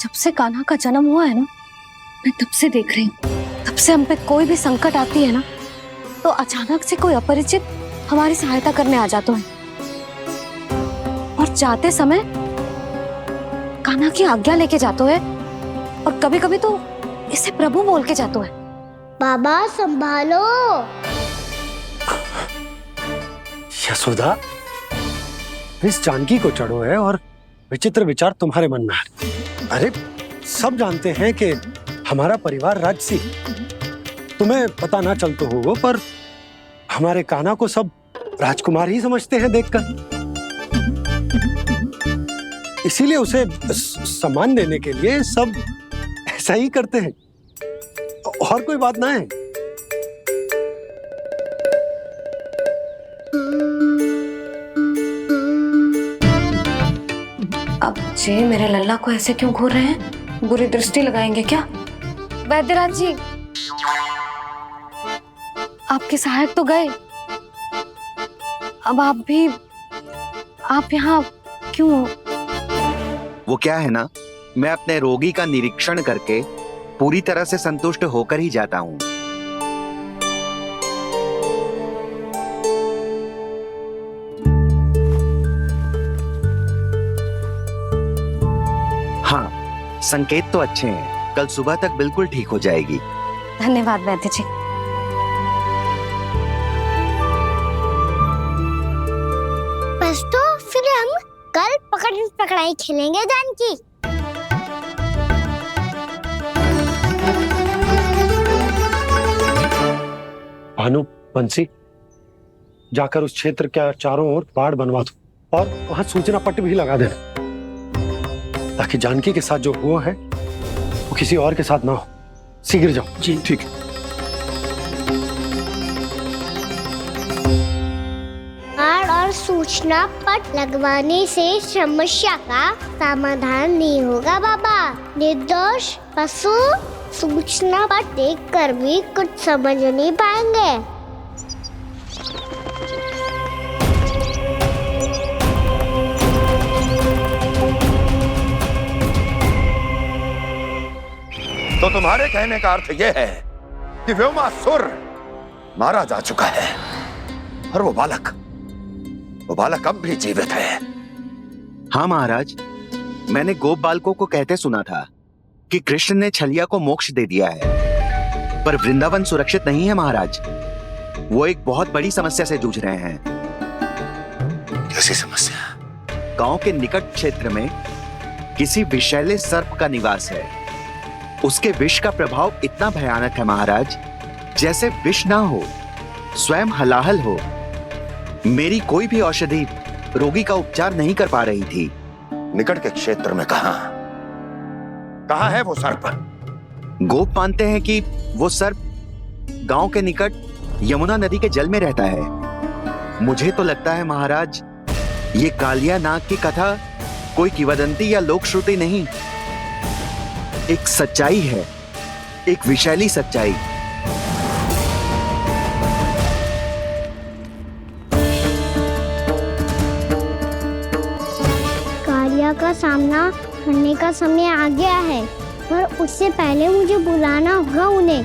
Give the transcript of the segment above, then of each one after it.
जब से कान्हा का जन्म हुआ है ना, मैं तब से देख रही हूँ, तब से हम पे कोई भी संकट आती है ना, तो अचानक से कोई अपरिचित हमारी सहायता करने आ जाता है, और जाते समय कान्हा की आज्ञा लेके जाते है, और कभी कभी तो इसे प्रभु बोल के जाते है। बाबा संभालो। यशोदा, इस जानकी को चढ़ो है और विचित्र विचार तुम्हारे मन में है। अरे सब जानते हैं कि हमारा परिवार राजसी, तुम्हें पता ना चलते हो पर हमारे कान्हा को सब राजकुमार ही समझते हैं देखकर, इसीलिए उसे सम्मान देने के लिए सब ऐसा ही करते हैं, और कोई बात ना है। अब जे मेरे लल्ला को ऐसे क्यों घूर रहे हैं? बुरी दृष्टि लगाएंगे क्या? वैद्यराज जी, आपके सहायक तो गए, अब आप यहाँ क्यों? वो क्या है ना, मैं अपने रोगी का निरीक्षण करके पूरी तरह से संतुष्ट होकर ही जाता हूँ। हाँ, संकेत तो अच्छे हैं, कल सुबह तक बिल्कुल ठीक हो जाएगी। धन्यवाद वैद्य जी। बस तो फिर हम कल पकड़न पकड़ाई खेलेंगे जानकी। भानु, बंसी, जाकर उस क्षेत्र के चारों ओर बाड़ बनवा दो और वहां सूचना पट्ट भी लगा देना, ताकि जानकी के साथ जो हुआ है वो किसी और के साथ ना हो। शीघ्र जाओ। जी ठीक है। बाड़ और सूचना पट लगवाने से समस्या का समाधान नहीं होगा बाबा। निर्दोष पशु सूचना पट देखकर भी कुछ समझ नहीं पाएंगे। तो तुम्हारे कहने का अर्थ यह है कि व्योमासुर मारा जा चुका है और वो बालक अब भी जीवित है। हाँ महाराज, मैंने गोप बालकों को कहते सुना था कि कृष्ण ने छलिया को मोक्ष दे दिया है, पर वृंदावन सुरक्षित नहीं है महाराज। वो एक बहुत बड़ी समस्या से जूझ रहे हैं। कैसी समस्या? गांव के निकट क्षेत्र में किसी विषैले सर्प का निवास है। उसके विष का प्रभाव इतना भयानक है महाराज, जैसे विष ना हो, स्वयं हलाहल हो। मेरी कोई भी औषधि रोगी का उपचार नहीं कर पा रही थी। निकट के क्षेत्र में कहां है वो सर्प? गोप मानते हैं कि वो सर्प गांव के निकट यमुना नदी के जल में रहता है। मुझे तो लगता है महाराज, ये कालिया नाग की कथा कोई किंवदंती या लोक श्रुति नहीं, एक सच्चाई है, एक विषैली सच्चाई। कालिया का सामना करने का समय आ गया है, पर उससे पहले मुझे बुलाना होगा उन्हें।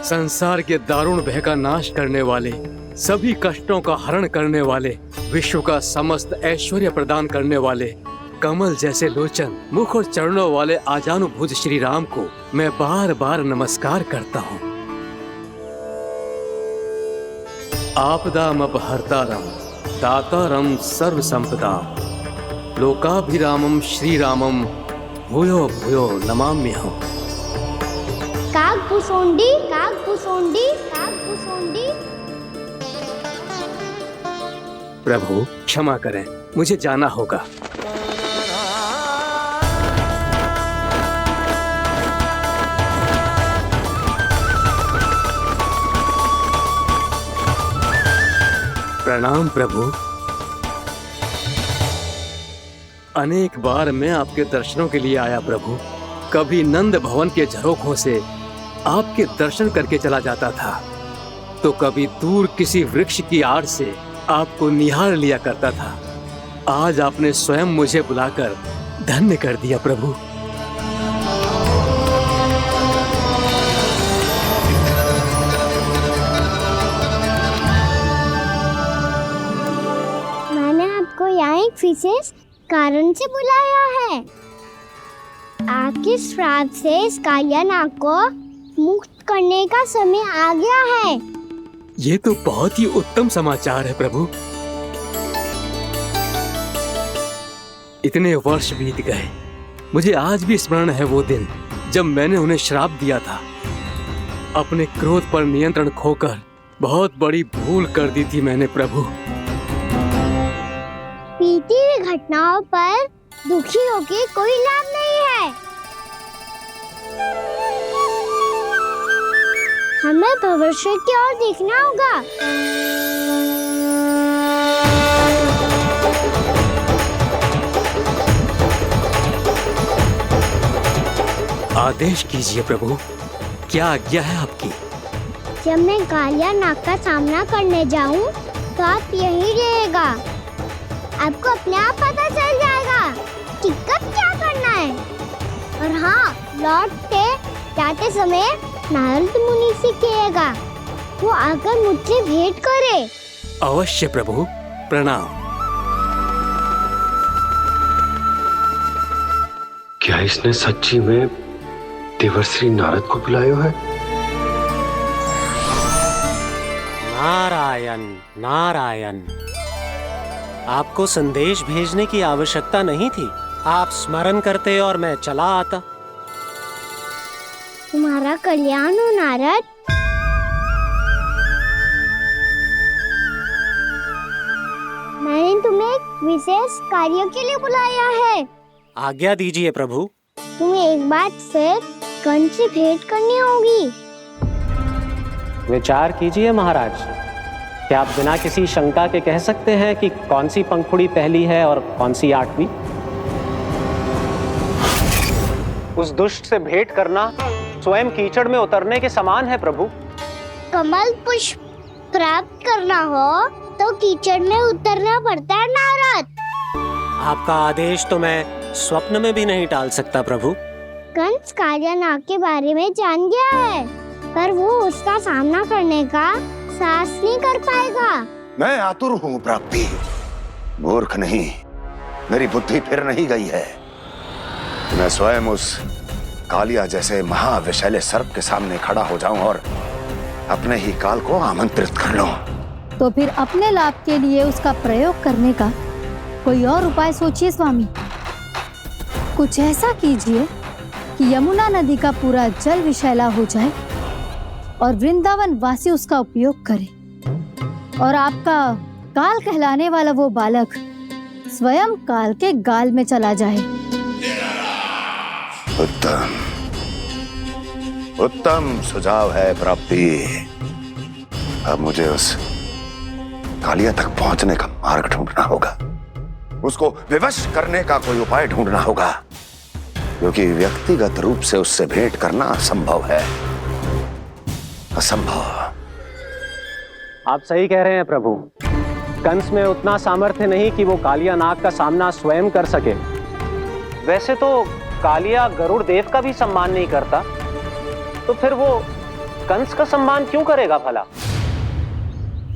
संसार के दारुण भय का नाश करने वाले, सभी कष्टों का हरण करने वाले, विश्व का समस्त ऐश्वर्य प्रदान करने वाले, कमल जैसे लोचन, मुख और चरणों वाले आजानुभूत श्री राम को मैं बार बार नमस्कार करता हूँ। आपदामपहर्तारं दातारं सर्व संपदाम लोकाभिरामं श्री रामं भूयो भूयो नमाम्यहम्। कागभूसुंडी, कागभूसुंडी, कागभूसुंडी। प्रभु क्षमा करें, मुझे जाना होगा। प्रणाम प्रभु। अनेक बार मैं आपके दर्शनों के लिए आया प्रभु। कभी नंद भवन के झरोखों से आपके दर्शन करके चला जाता था, तो कभी दूर किसी वृक्ष की आड़ से आपको निहार लिया करता था। आज आपने स्वयं मुझे बुलाकर धन्य कर दिया प्रभु। मैंने आपको यहाँ एक विशेष कारण से बुलाया है। आपके श्राप से इस कालिया नाग को मुक्त करने का समय आ गया है। ये तो बहुत ही उत्तम समाचार है प्रभु। इतने वर्ष बीत गए, मुझे आज भी स्मरण है वो दिन जब मैंने उन्हें श्राप दिया था। अपने क्रोध पर नियंत्रण खोकर बहुत बड़ी भूल कर दी थी मैंने प्रभु। बीती हुई घटनाओं पर दुखी होके कोई लाभ नहीं है। हमें भविष्य की ओर देखना होगा। आदेश कीजिए प्रभु, क्या आज्ञा है आपकी? जब मैं कालिया नाग का सामना करने जाऊं, तो आप यहीं रहिएगा। आपको अपने आप पता चल जाएगा कि कब क्या करना है। और हाँ, लौटते जाते समय नारद मुनि से कहिएगा, वो आकर मुझसे भेंट करे। अवश्य प्रभु, प्रणाम। क्या इसने सच्ची में देवर्षि नारद को बुलाया है? नारायण नारायण, आपको संदेश भेजने की आवश्यकता नहीं थी। आप स्मरण करते और मैं चला आता। तुम्हारा कल्याण हो नारद। मैंने तुम्हें एक विशेष कार्य के लिए बुलाया है। आज्ञा दीजिए प्रभु। तुम्हें एक बार फिर कंस से भेंट करनी होगी। विचार कीजिए महाराज, क्या आप बिना किसी शंका के कह सकते हैं कि कौन सी पंखुड़ी पहली है और कौन सी आठवीं? उस दुष्ट से भेंट करना स्वयं कीचड़ में उतरने के समान है प्रभु। कमल पुष्प प्राप्त करना हो तो कीचड़ में उतरना पड़ता है नारद। आपका आदेश तो मैं स्वप्न में भी नहीं टाल सकता प्रभु। कंस कालिया नाग के बारे में जान गया है, पर वो उसका सामना करने का साहस नहीं कर पाएगा। मैं आतुर हूँ प्राप्ति, मूर्ख नहीं। मेरी बुद्धि फिर नहीं गई है। मैं स्वयं उस कालिया जैसे महाविषैले सर्प के सामने खड़ा हो जाऊं और अपने ही काल को आमंत्रित कर लूं। तो फिर अपने लाभ के लिए उसका प्रयोग करने का कोई और उपाय सोचिए स्वामी। कुछ ऐसा कीजिए कि यमुना नदी का पूरा जल विषैला हो जाए और वृंदावन वासी उसका उपयोग करे, और आपका काल कहलाने वाला वो बालक स्वयं काल के गाल में चला जाए। उत्तम उत्तम सुझाव है प्राप्ति। अब मुझे उस कालिया तक पहुंचने का मार्ग ढूंढना होगा। उसको विवश करने का कोई उपाय ढूंढना होगा, क्योंकि व्यक्तिगत रूप से उससे भेंट करना असंभव है। असंभव। आप सही कह रहे हैं प्रभु। कंस में उतना सामर्थ्य नहीं कि वो कालिया नाग का सामना स्वयं कर सके। वैसे तो कालिया गरुड़ देव का भी सम्मान नहीं करता, तो फिर वो कंस का सम्मान क्यों करेगा भला?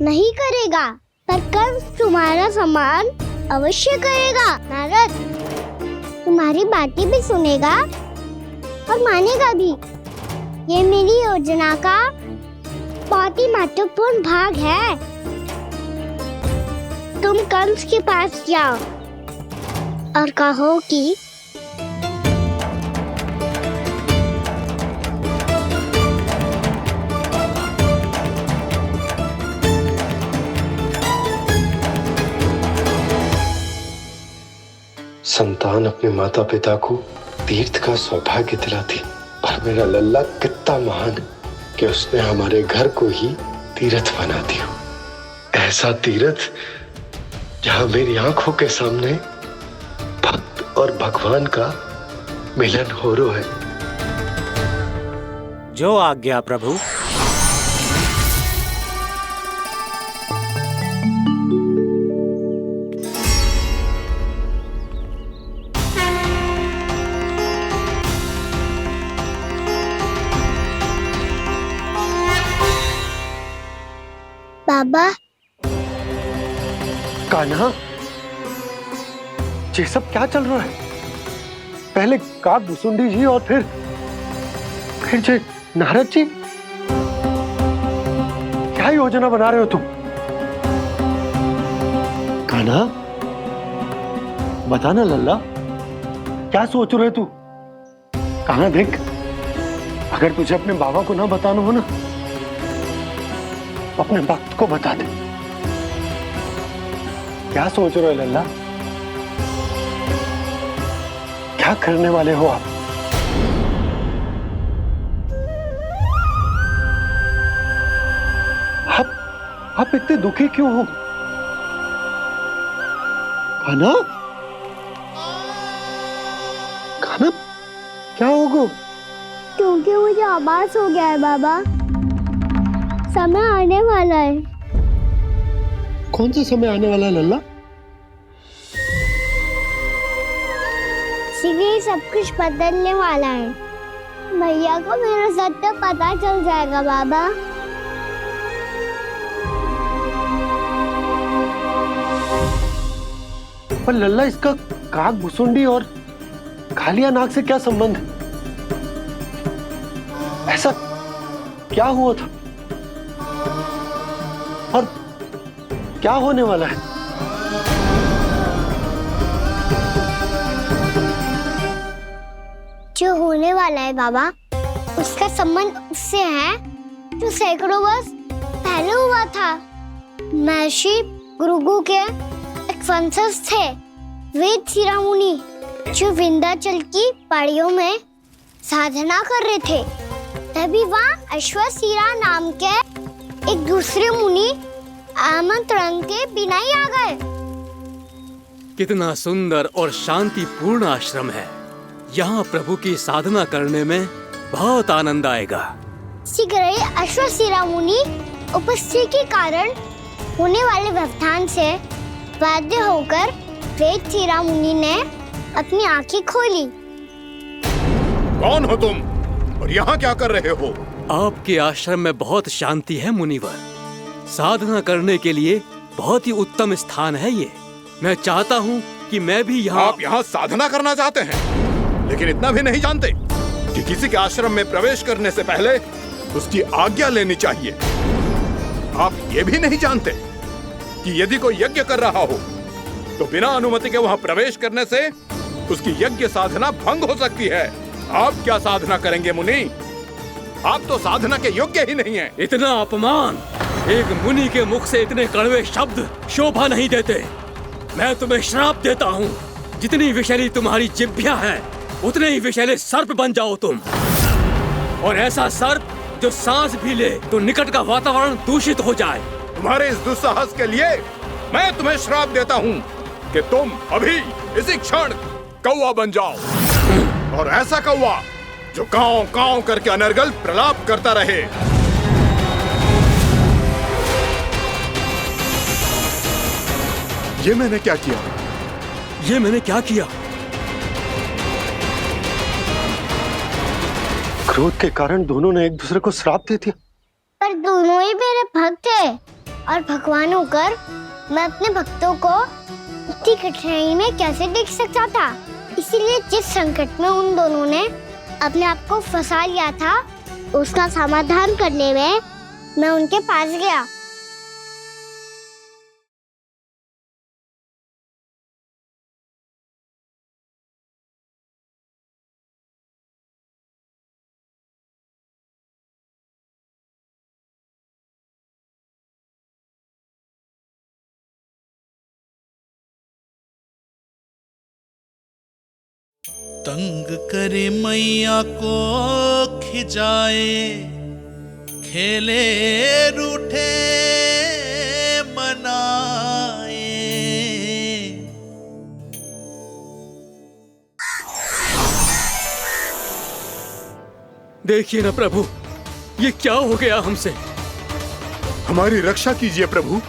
नहीं करेगा, पर कंस तुम्हारा सम्मान अवश्य करेगा नारद। तुम्हारी बातें भी सुनेगा और मानेगा भी। ये मेरी योजना का बहुत ही महत्वपूर्ण भाग है। तुम कंस के पास जाओ और कहो कि संतान अपने माता पिता को तीर्थ का सौभाग्य दिलाती, पर मेरा लल्ला कितना महान है कि उसने हमारे घर को ही तीर्थ बना दिया। ऐसा तीर्थ जहां मेरी आंखों के सामने भक्त और भगवान का मिलन हो रहा है। जो आज्ञा प्रभु। बाबा। कान्हा, ये सब क्या चल रहा है? पहले काग भुसुंडी जी और फिर जे नारद जी। क्या योजना बना रहे हो तुम? कान्हा, बता ना लल्ला, क्या सोच रहे तू? कान्हा देख, अगर तुझे अपने बाबा को ना बताना हो ना, तो अपने भक्त को बता दे। क्या सोच रहे हो लल्ला? क्या करने वाले हो आप? आप इतने दुखी क्यों हो? कान्हा, कान्हा, क्या होगा? क्योंकि मुझे आभास हो गया है बाबा, समय आने वाला है। कौन सा समय आने वाला है लल्ला? शीघ्र ही सब कुछ बदलने वाला है। भैया को मेरा सत्य पता चल जाएगा बाबा। पर लल्ला, इसका काग भुसुंडी और कालिया नाग से क्या संबंध है? ऐसा क्या हुआ था और क्या होने वाला है? जो होने वाला है बाबा, उसका संबंध उससे है जो सैकड़ों वर्ष पहले हुआ था। महर्षि भृगु के एक वंशज थे वेद शिरोमुनि, जो विंध्याचल की पहाड़ियों में साधना कर रहे थे। तभी वहाँ अश्वशिरा नाम के एक दूसरे मुनि आमंत्रण के बिना ही आ गए। कितना सुंदर और शांतिपूर्ण आश्रम है। यहाँ प्रभु की साधना करने में बहुत आनंद आएगा। शीघ्र ही अश्वशिरा मुनि उपस्थिति के कारण होने वाले व्यवधान से बाध्य होकर वेद शिरोमुनि ने अपनी आंखें खोली। कौन हो तुम और यहाँ क्या कर रहे हो? आपके आश्रम में बहुत शांति है मुनिवर। साधना करने के लिए बहुत ही उत्तम स्थान है ये। मैं चाहता हूँ कि मैं भी यहाँ। आप यहाँ साधना करना चाहते हैं, लेकिन इतना भी नहीं जानते कि किसी के आश्रम में प्रवेश करने से पहले उसकी आज्ञा लेनी चाहिए। आप ये भी नहीं जानते कि यदि कोई यज्ञ कर रहा हो तो बिना अनुमति के वहाँ प्रवेश करने से उसकी यज्ञ साधना भंग हो सकती है। आप क्या साधना करेंगे मुनि? आप तो साधना के योग्य ही नहीं हैं। इतना अपमान! एक मुनि के मुख से इतने कड़वे शब्द शोभा नहीं देते। मैं तुम्हें श्राप देता हूँ, जितनी विषैली तुम्हारी जिह्वा है उतने ही विषैले सर्प बन जाओ तुम। और ऐसा सर्प जो सांस भी ले तो निकट का वातावरण दूषित हो जाए। तुम्हारे इस दुस्साहस के लिए मैं तुम्हें श्राप देता हूँ कि तुम अभी इसी क्षण कौवा बन जाओ, और ऐसा कौवा जो कांव कांव करके अनर्गल प्रलाप करता रहे। ये मैंने क्या किया? ये मैंने क्या किया? क्रोध के कारण दोनों ने एक दूसरे को श्राप दे दिया। पर दोनों ही मेरे भक्त थे, और भगवान होकर मैं अपने भक्तों को इतनी कठिनाई में कैसे देख सकता था। इसीलिए जिस संकट में उन दोनों ने अपने आप को फंसा लिया था, उसका समाधान करने में मैं उनके पास गया। तंग करे मैया को खिजाए, खेले रूठे मनाए। देखिए ना प्रभु, ये क्या हो गया हमसे? हमारी रक्षा कीजिए प्रभु,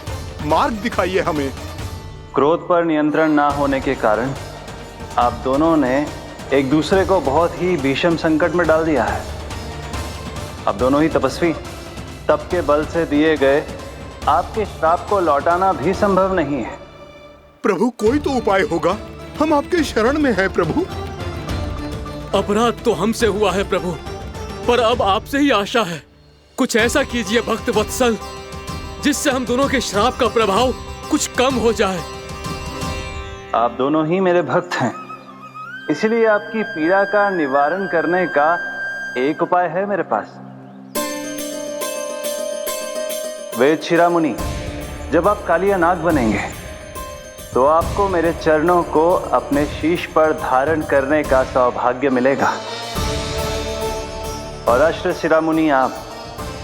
मार्ग दिखाइए हमें। क्रोध पर नियंत्रण ना होने के कारण आप दोनों ने एक दूसरे को बहुत ही भीषण संकट में डाल दिया है। आप दोनों ही तपस्वी, तप के बल से दिए गए आपके श्राप को लौटाना भी संभव नहीं है। प्रभु कोई तो उपाय होगा, हम आपके शरण में हैं प्रभु। अपराध तो हमसे हुआ है प्रभु, पर अब आपसे ही आशा है। कुछ ऐसा कीजिए भक्त वत्सल, जिससे हम दोनों के श्राप का प्रभाव कुछ कम हो जाए। आप दोनों ही मेरे भक्त हैं, इसलिए आपकी पीड़ा का निवारण करने का एक उपाय है मेरे पास। वेद शिरामुनि, जब आप कालिया नाग बनेंगे तो आपको मेरे चरणों को अपने शीश पर धारण करने का सौभाग्य मिलेगा। और अश्र शिरामुनि, आप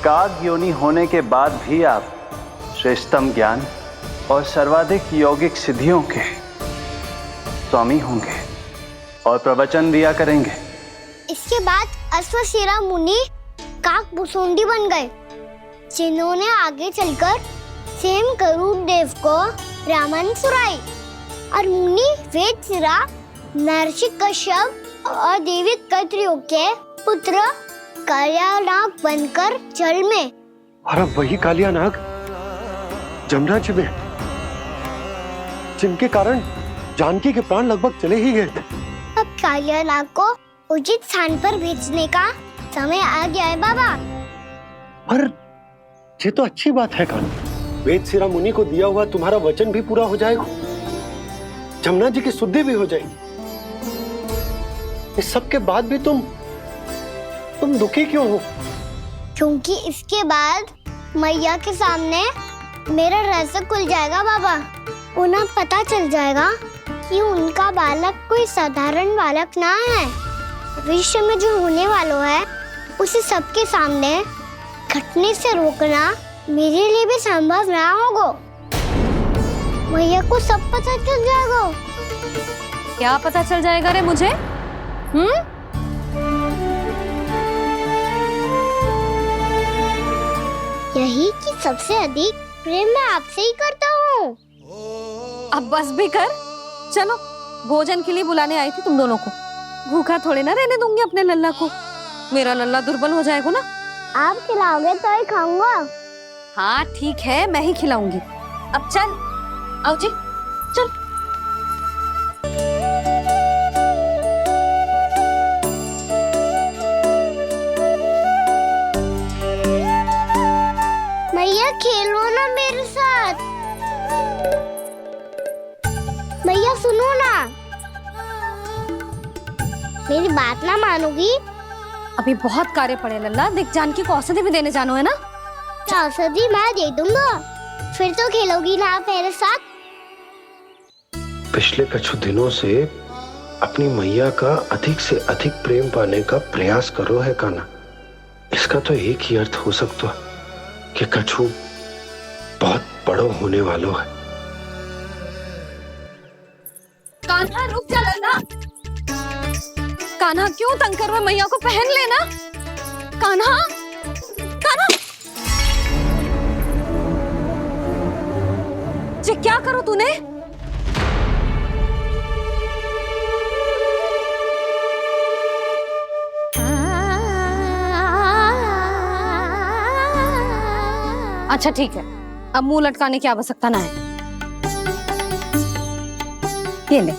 काग योनि होने के बाद भी आप श्रेष्ठतम ज्ञान और सर्वाधिक यौगिक सिद्धियों के स्वामी होंगे और प्रवचन दिया करेंगे। इसके बाद अश्वशिरा मुनि काक भुसुंडी बन गए, जिन्होंने आगे चलकर स्वयं गरुड़ देव को रामायण सुनाई। और मुनि वेदशिरा, महर्षि कश्यप और देवी कत्रियों के पुत्र कालिया नाग बनकर जल में। और अब वही कालिया नाग जमुना जी में, जिनके कारण जानकी के प्राण लगभग चले ही गए थे। अब कालिया नाग को उचित स्थान पर भेजने का समय आ गया है बाबा। पर ये तो अच्छी बात है कान, वेद शिरा मुनि को दिया हुआ तुम्हारा वचन भी पूरा हो जाएगा, जमुना जी की शुद्धि भी हो जाएगी। इस सब के बाद भी तुम दुखी क्यों हो? क्योंकि इसके बाद मैया के सामने मेरा रहस्य खुल जाएगा बाबा। उन्हें पता चल जाएगा कि उनका बालक कोई साधारण बालक ना है। भविष्य में जो होने वाला है उसे सबके सामने घटने से रोकना मेरे लिए भी संभव ना होगा। मैया को सब पता चल जाएगा। क्या पता चल जाएगा रे मुझे? यही कि सबसे अधिक प्रेम मैं आपसे ही करता हूँ। अब बस भी कर, चलो भोजन के लिए बुलाने आई थी तुम दोनों को। भूखा थोड़े ना रहने दूंगी अपने लल्ला को, मेरा लल्ला दुर्बल हो जाएगा ना। आप खिलाओगे तो ही खाऊंगा। हाँ ठीक है, मैं ही खिलाऊंगी। अब चल, आओ जी चल। मैया खेलो ना मेरे साथ। मैया सुनो ना, मेरी बात ना मानोगी? अभी बहुत कार्य पड़े लल्ला, देख जानकी को औषधि भी देने जानो है ना। औषधि मैं दे दूंगा, फिर तो खेलोगी ना आप मेरे साथ। पिछले कुछ दिनों से अपनी मैया का अधिक से अधिक प्रेम पाने का प्रयास करो है कान्हा। इसका तो एक ही अर्थ हो सकता है कि कछु बहुत बड़ो होने वालो है। कान्हा रुक जा लल्ला। कान्हा क्यों तंग कर रहा है? मैया को पहन लेना। कान्हा, कान्हा, ये क्या करो तूने? अच्छा ठीक है, अब मुंह लटकाने की आवश्यकता ना है। ये ले।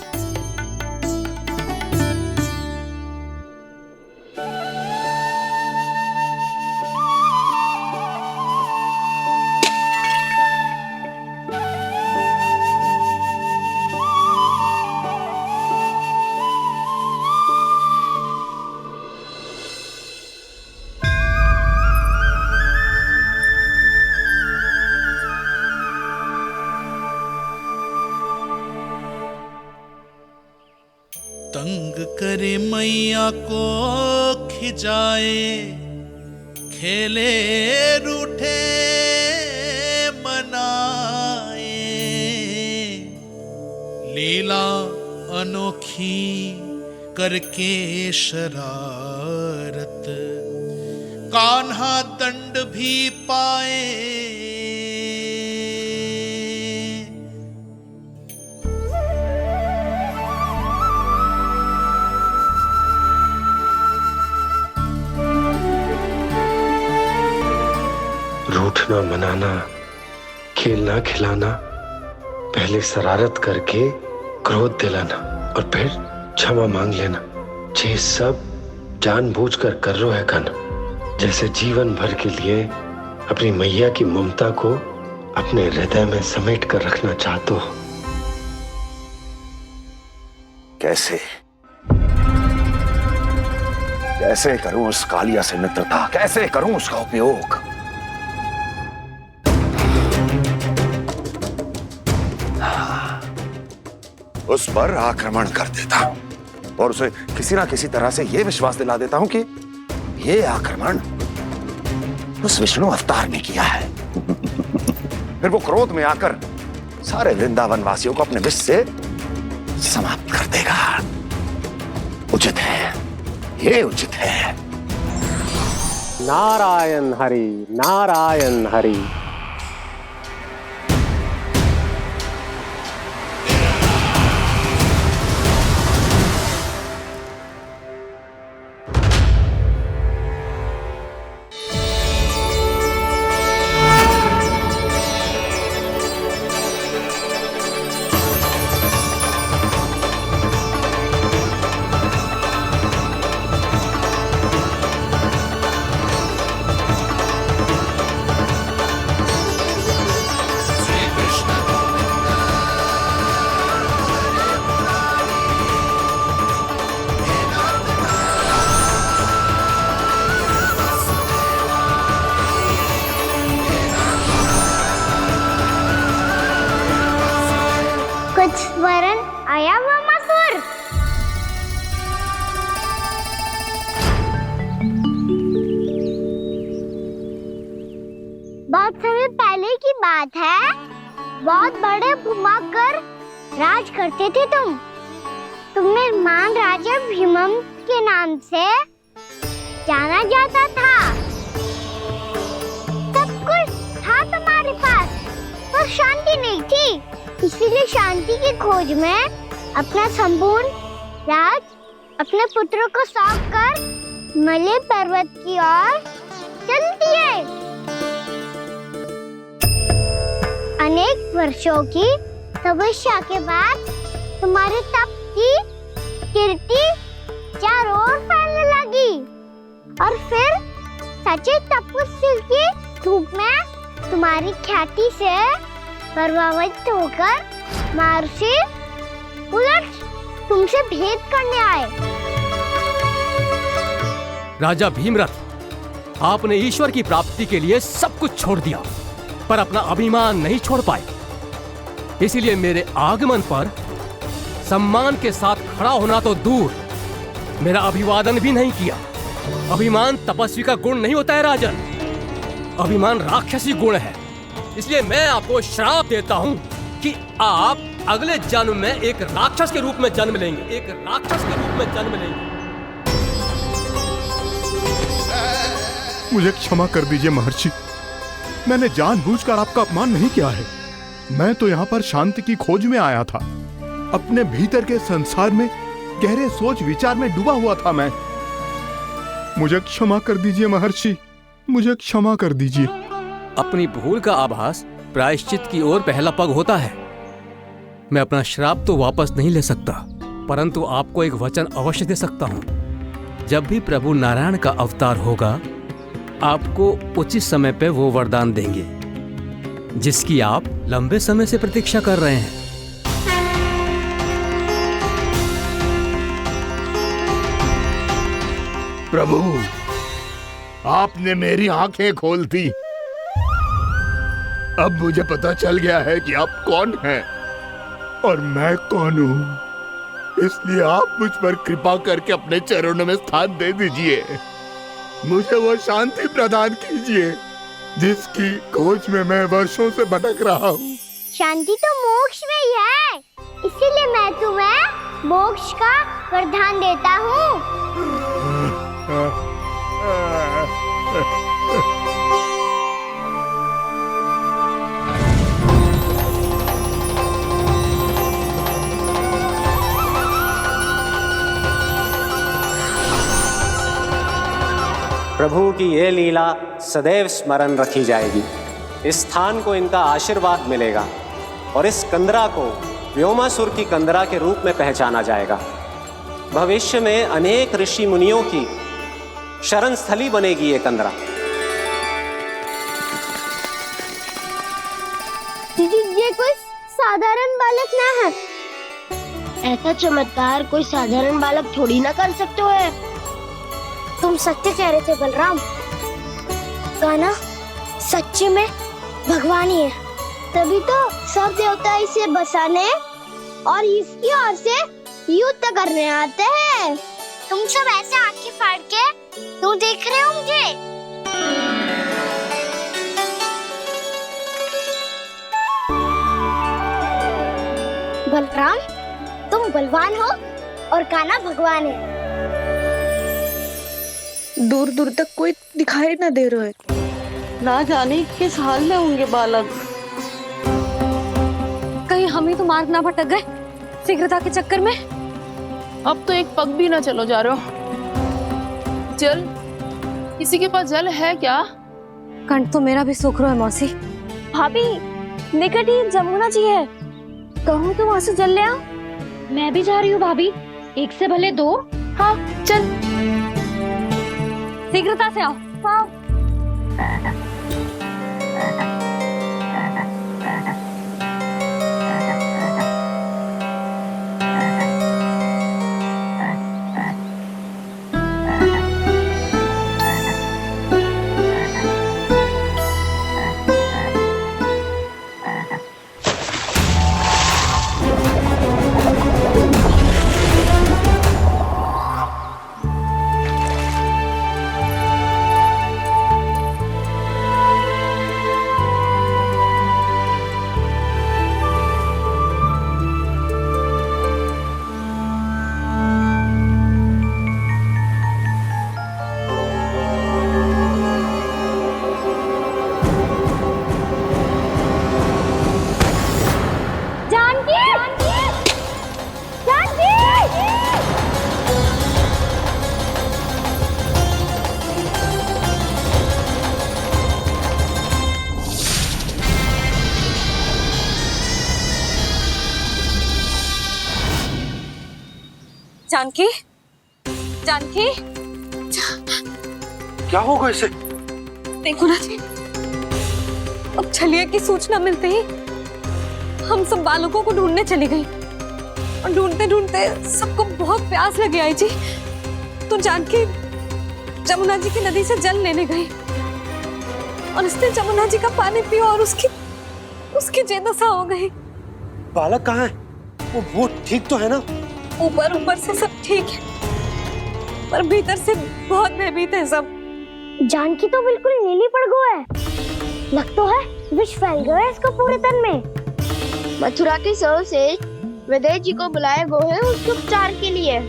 तंग करे मैया को खिजाए, खेले रूठे मनाए, लीला अनोखी करके शरारत, कान्हा दंड भी पाए। रूठना मनाना खेलना खिलाना, पहले शरारत करके क्रोध दिलाना और फिर क्षमा मांग लेना, ये सब जानबूझकर कर रहे हो है कान्हा। जैसे जीवन भर के लिए अपनी मैया की ममता को अपने हृदय में समेट कर रखना चाहते हो। कैसे कैसे करूं उस कालिया से मित्रता, कैसे करूं उसका उपयोग? उस पर आक्रमण कर देता हूं और उसे किसी ना किसी तरह से यह विश्वास दिला देता हूं कि यह आक्रमण उस विष्णु अवतार ने किया है। फिर वो क्रोध में आकर सारे वृंदावन वासियों को अपने विष से समाप्त कर देगा। उचित है, ये उचित है। नारायण हरि, नारायण हरि। वरन आया हुआ मसूर। बहुत समय पहले की बात है, बहुत बड़े भूमाकर राज करते थे तुम्हें मान राजा भीमम के नाम से जाना जाता था। सब कुछ था तुम्हारे पास, पर शांति नहीं थी। इसीलिए शांति की खोज में अपना संपूर्ण राज अपने पुत्रों को सौंप कर मलय पर्वत की ओर चल दिए। अनेक वर्षों की तपस्या के बाद तुम्हारे तप की कीर्ति चारों ओर फैलने लगी और फिर सच्चे तपस्वी की धूप में तुम्हारी ख्याति से प्रभावित होकर महर्षि उलट तुमसे भेंट करने आए। राजा भीमरथ, आपने ईश्वर की प्राप्ति के लिए सब कुछ छोड़ दिया, पर अपना अभिमान नहीं छोड़ पाए। इसीलिए मेरे आगमन पर सम्मान के साथ खड़ा होना तो दूर, मेरा अभिवादन भी नहीं किया। अभिमान तपस्वी का गुण नहीं होता है राजन, अभिमान राक्षसी गुण है। इसलिए मैं आपको श्राप देता हूं कि आप अगले जन्म में एक राक्षस के रूप में जन्म लेंगे, एक राक्षस के रूप में जन्म लेंगे। मुझे क्षमा कर दीजिए महर्षि, मैंने जानबूझकर आपका अपमान नहीं किया है। मैं तो यहाँ पर शांति की खोज में आया था। अपने भीतर के संसार में गहरे सोच विचार में डूबा हुआ था मैं। मुझे क्षमा कर दीजिए महर्षि, मुझे क्षमा कर दीजिए। अपनी भूल का आभास प्रायश्चित की ओर पहला पग होता है। मैं अपना श्राप तो वापस नहीं ले सकता, परंतु आपको एक वचन अवश्य दे सकता हूं। जब भी प्रभु नारायण का अवतार होगा, आपको उचित समय पे वो वरदान देंगे जिसकी आप लंबे समय से प्रतीक्षा कर रहे हैं। प्रभु, आपने मेरी आंखें खोल दी। अब मुझे पता चल गया है कि आप कौन हैं और मैं कौन हूं। इसलिए आप मुझ पर कृपा करके अपने चरणों में स्थान दे दीजिए। मुझे वो शांति प्रदान कीजिए जिसकी खोज में मैं वर्षों से भटक रहा हूँ। शांति तो मोक्ष में ही है, इसीलिए मैं तुम्हें मोक्ष का वरदान देता हूँ। प्रभु की ये लीला सदैव स्मरण रखी जाएगी। इस स्थान को इनका आशीर्वाद मिलेगा और इस कंदरा को व्योमासुर की कंदरा के रूप में पहचाना जाएगा। भविष्य में अनेक ऋषि मुनियों की शरण स्थली बनेगी ये कंदरा। दीदी, ये कोई साधारण बालक ना है। ऐसा चमत्कार कोई साधारण बालक थोड़ी ना कर सकते हो। तुम सत्य कह रहे थे बलराम। गाना सच्ची में भगवान ही है, तभी तो सब देवता इसे बसाने और इसकी ओर से युद्ध करने आते हैं। तुम सब ऐसे आंखें फाड़ के क्यों देख रहे हो मुझे? बलराम, तुम बलवान हो और कान्हा भगवान है। दूर दूर तक कोई दिखाई न दे रहा है। ना जाने किस हाल में होंगे बालक। कहीं हम ही तो मार्ग ना भटक गए शीघ्रता के चक्कर में। अब तो एक पग भी ना चलो जा रहे हो। जल, किसी के पास जल है क्या? कंठ तो मेरा भी सूख रहा है मौसी। भाभी, निकट ही जमुना जी है, कहूँ तो वहाँ से जल ले आओ। मैं भी जा रही हूँ भाभी, एक से भले दो। हाँ चल, शीघ्रता से आओ। हाँ। जानकी, जानकी, क्या होगा इसे? देखो ना जी, अब छलिया की सूचना मिलते ही हम सब बालकों को ढूंढने चली गई और ढूंढते ढूंढते सबको बहुत प्यास लगी आई जी। तो जानकी जमुना जी की नदी से जल लेने गई और उसने जमुना जी का पानी पिया और उसकी जेदशा हो गई। बालक कहाँ है? वो ठीक तो है ना? ऊपर से सब ठीक है पर भीतर से बहुत भयभीत है सब। जानकी तो बिल्कुल नीली पड़ गया है, लग तो है विष फैल गया है इसको पूरे तन में। मथुरा के सर्वश्रेष्ठ विदेह जी को बुलाए गए हैं उसके उपचार के लिए।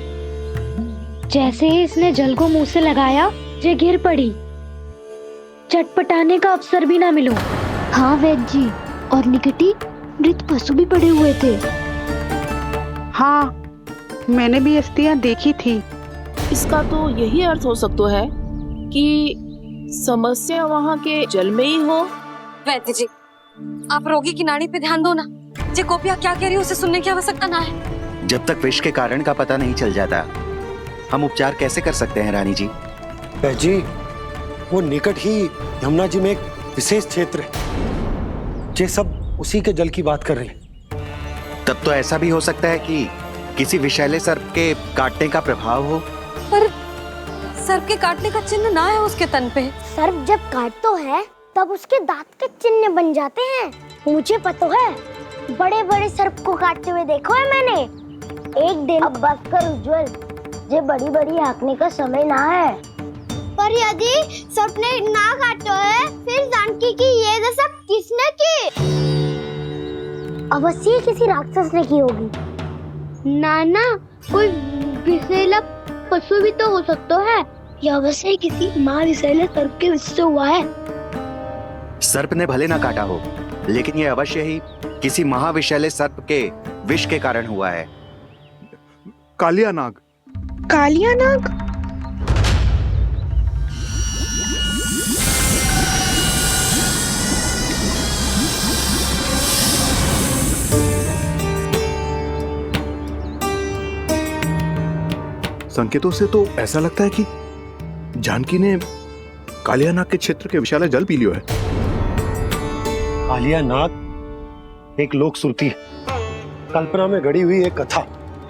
जैसे ही इसने जल को मुंह से लगाया, ये गिर पड़ी। चटपटाने का अवसर भी ना मिलो। हाँ वैद्य जी, और निकटी मृत पशु भी पड़े हुए थे। हाँ, मैंने भी अस्थियां देखी थी। इसका तो यही अर्थ हो सकता है कि समस्या वहाँ के जल में ही हो। वैद्य जी, आप रोगी की नाड़ी पे ध्यान दो ना। जे गोपिया क्या कह रही है उसे सुनने की आवश्यकता ना है। जब तक विष के कारण का पता नहीं चल जाता, हम उपचार कैसे कर सकते हैं रानी जी? जी, वो निकट ही यमुना जी में एक विशेष क्षेत्र है। ये सब उसी के जल की बात कर रहे हैं। तब तो ऐसा भी हो सकता है कि किसी विषैले सर्प के काटने का प्रभाव हो। पर सर्प के काटने का चिन्ह ना है उसके तन पे। सर्प जब काटता है तब उसके दांत के चिन्ह बन जाते हैं। मुझे पता है, बड़े बड़े सर्प को काटते हुए देखो है मैंने। एक दिन अब बस कर उज्जवल, ये बड़ी बड़ी हाँकने का समय ना है। पर यदि सर्प ने ना काटा है, फिर जानकी की ये दशा किसने की? अवश्य किसी राक्षस ने की होगी। नाना, कोई विषैला पशु भी तो हो सकता है, या अवश्य किसी महाविषैले सर्प के विष से हुआ है। सर्प ने भले ना काटा हो, लेकिन यह अवश्य ही किसी महाविषैले सर्प के विष के कारण हुआ है। कालिया नाग। कालिया नाग? संकेतों से तो ऐसा लगता है कि जानकी ने कालियानाग के क्षेत्र के विशाला जल पी लियो है। कालियानाग एक लोक श्रुति है, कल्पना में गढ़ी हुई एक कथा,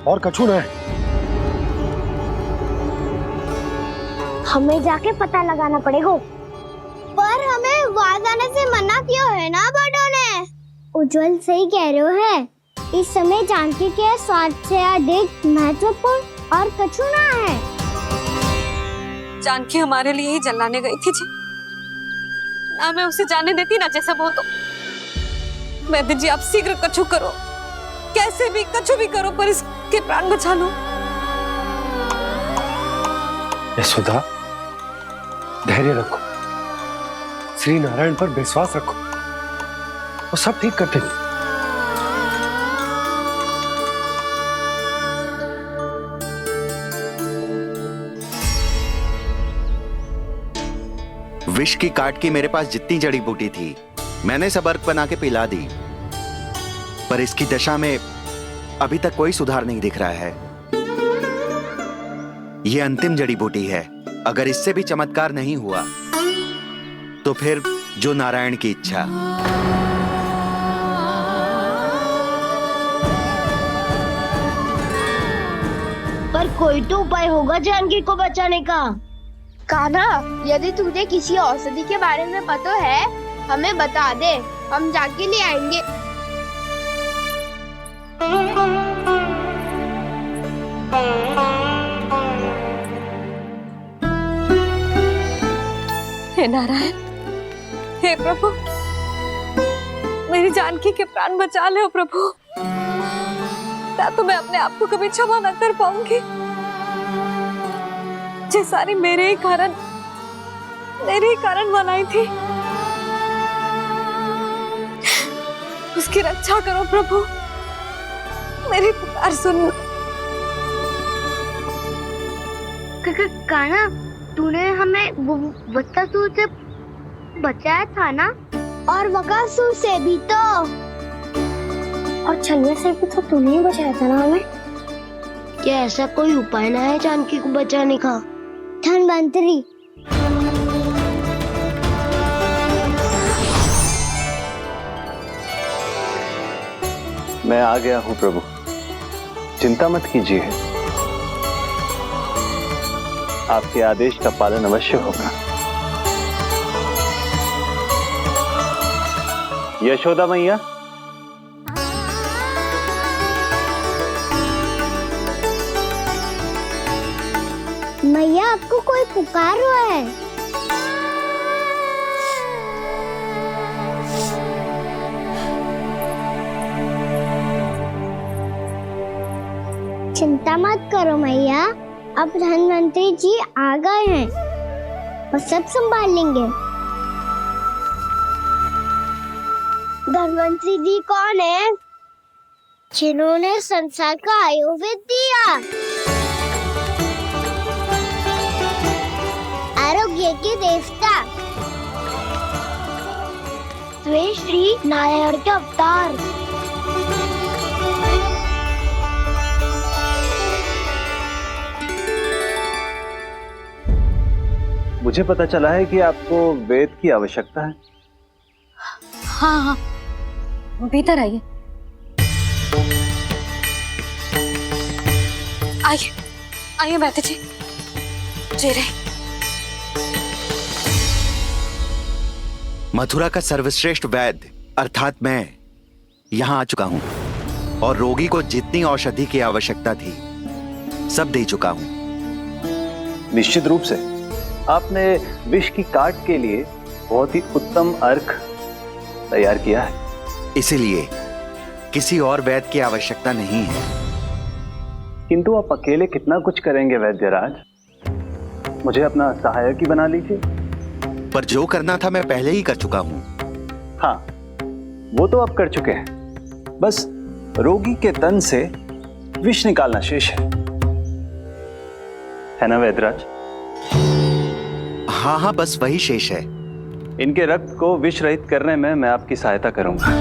और कछु न है। हमें जाके पता लगाना पड़ेगा। पर हमें वहां जाने से मना किया है ना बड़ों ने। उज्जवल सही कह रहे हो है, इस समय जानकी के स्वार्थ से अधिक महत्वपूर्ण और कछु ना है। जानकी हमारे लिए ही जलाने गई थी जी, ना मैं उसे जाने देती ना जैसा वो तो। वैद्य जी आप शीघ्र कछु करो, कैसे भी कछु भी करो, पर इसके प्राण बचा लो। यशोदा, धैर्य रखो, श्री नारायण पर विश्वास रखो, वो सब ठीक कर देंगे। विष की काट की मेरे पास जितनी जड़ी बूटी थी मैंने सब अर्क बना के पिला दी, पर इसकी दशा में अभी तक कोई सुधार नहीं दिख रहा है। यह अंतिम जड़ी बूटी है, अगर इससे भी चमत्कार नहीं हुआ तो फिर जो नारायण की इच्छा। पर कोई तो उपाय होगा जानकी को बचाने का। कान्हा, यदि तुझे किसी औषधि के बारे में पता है हमें बता दे, हम जाके ले आएंगे। हे नारायण, हे प्रभु, मेरी जानकी के प्राण बचा ले प्रभु, या तो मैं अपने आप को कभी क्षमा न कर पाऊंगी। ये सारी मेरे ही कारण बनाई थी। उसकी रक्षा करो प्रभु, मेरी पुकार सुनो। कान्हा, तूने हमें बत्तासुर से बचाया था ना, और बकासुर से भी तो, और छलवे से भी तो तूने ही बचाया था ना हमें। क्या ऐसा कोई उपाय ना है जानकी को बचाने का? धन्वंतरी, मैं आ गया हूं प्रभु, चिंता मत कीजिए, आपके आदेश का पालन अवश्य होगा। यशोदा मैया, मैया आपको कोई पुकार रहा है। चिंता मत करो मैया, अब धन्वंतरी जी आ गए हैं, वो सब संभाल लेंगे। धन्वंतरी जी कौन है? जिन्होंने संसार का आयुर्वेद दिया, आरोग्य के देवता, वे श्री नारायण के अवतार। मुझे पता चला है कि आपको वेद की आवश्यकता है। हाँ हाँ, भीतर आइए। आइए आइए बैठे जी, जी रहे। मथुरा का सर्वश्रेष्ठ वैद्य अर्थात मैं यहाँ आ चुका हूँ और रोगी को जितनी औषधि की आवश्यकता थी सब दे चुका हूँ। निश्चित रूप से आपने विष की काट के लिए बहुत ही उत्तम अर्क तैयार किया है, इसीलिए किसी और वैद्य की आवश्यकता नहीं है। किंतु आप अकेले कितना कुछ करेंगे वैद्यराज, मुझे अपना सहायक ही बना लीजिए। पर जो करना था मैं पहले ही कर चुका हूँ। हाँ, वो तो आप कर चुके हैं, बस रोगी के तन से विष निकालना शेष है ना वैद्यराज? हाँ हाँ, बस वही शेष है। इनके रक्त को विष रहित करने में मैं आपकी सहायता करूंगा।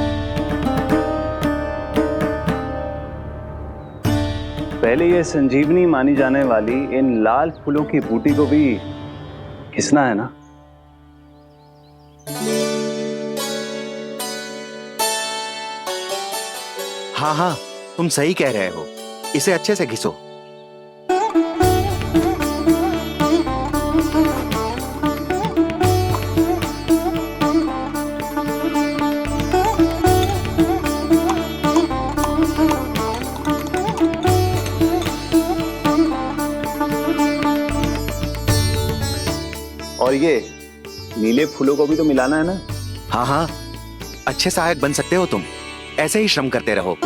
पहले ये संजीवनी मानी जाने वाली इन लाल फूलों की बूटी को भी घिसना है ना? हाँ हाँ, तुम सही कह रहे हो, इसे अच्छे से घिसो। और ये नीले फूलों को भी तो मिलाना है ना? हाँ हाँ, अच्छे सहायक बन सकते हो तुम, ऐसे ही श्रम करते रहो।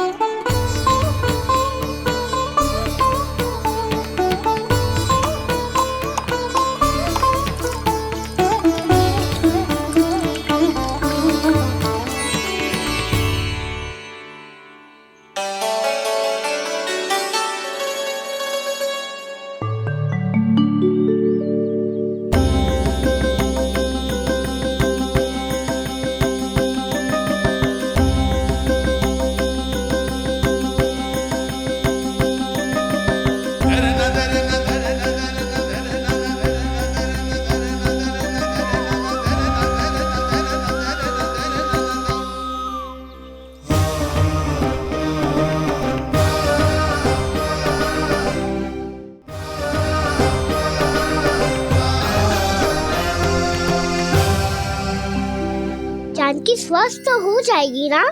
जानकी स्वस्थ तो हो जाएगी ना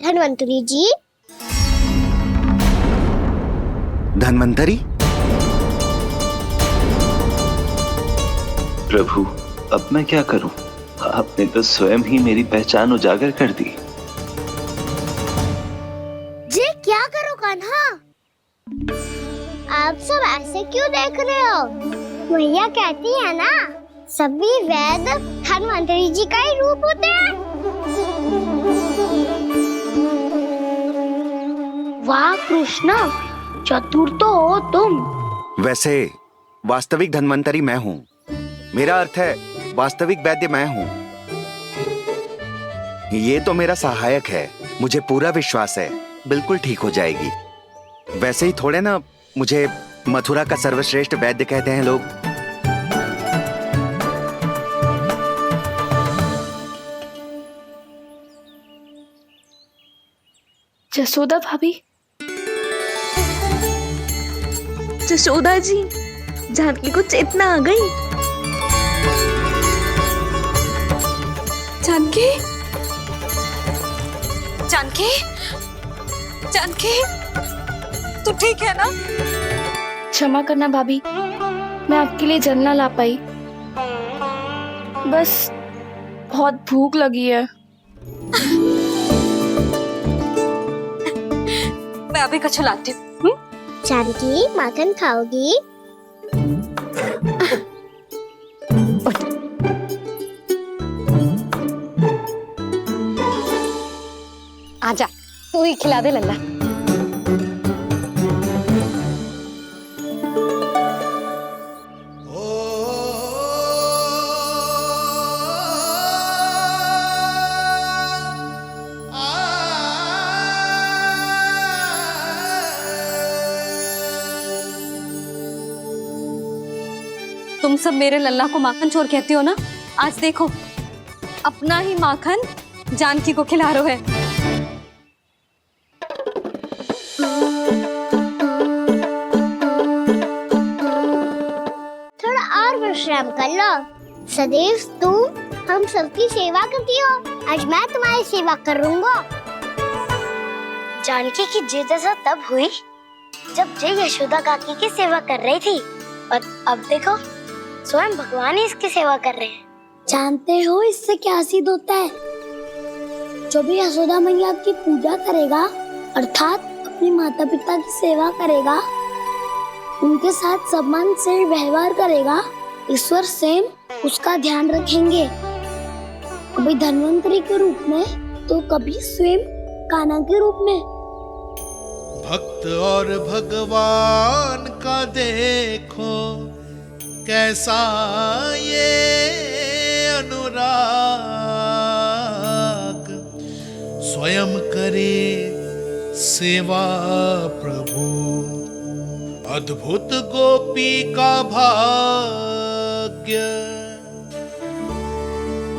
धन्वंतरी जी? धन्वंतरी? प्रभु, अब मैं क्या करूं? आपने तो स्वयं ही मेरी पहचान उजागर कर दी। जी क्या करो कान्हा? आप सब ऐसे क्यों देख रहे हो? भैया कहती है ना, सभी वेद धन्वंतरी जी का ही रूप होते हैं। वाह कृष्णा, चतुर तो हो तुम। वैसे वास्तविक धन्वंतरी मैं हूँ, मेरा अर्थ है वास्तविक वैद्य मैं हूँ। ये तो मेरा सहायक है, मुझे पूरा विश्वास है बिल्कुल ठीक हो जाएगी। वैसे ही थोड़े ना मुझे मथुरा का सर्वश्रेष्ठ वैद्य कहते हैं लोग। जसोदा भाभी, जसोदा जी, जानकी को चेतना आ गई। जानकी, जानकी, जानकी, तू ठीक है ना? क्षमा करना भाभी, मैं आपके लिए जल ना ला पाई, बस बहुत भूख लगी है। मैं अभी कछु लाती हूँ। जानकी माखन खाओगी? आजा, तू ही खिला दे लल्ला। तुम सब मेरे लल्ला को माखन चोर कहती हो ना? आज देखो, अपना ही माखन जानकी को खिला रहे हो। थोड़ा और विश्राम कर लो। सदैव तुम हम सबकी सेवा करती हो, आज मैं तुम्हारी सेवा करूंगा। जानकी की जिज्ञासा तब हुई जब जय यशोदा काकी की सेवा कर रही थी, और अब देखो स्वयं भगवान ही इसकी सेवा कर रहे हैं। जानते हो इससे क्या सिद्ध होता है? जो भी यशोदा मैया की पूजा करेगा, अर्थात अपने माता पिता की सेवा करेगा, उनके साथ सम्मान से व्यवहार करेगा, ईश्वर स्वयं उसका ध्यान रखेंगे। कभी धन्वंतरी के रूप में तो कभी स्वयं कान्हा के रूप में। भक्त और भगवान का देखो कैसा ये अनुराग, स्वयं करे सेवा प्रभु अद्भुत गोपी का भाग्य।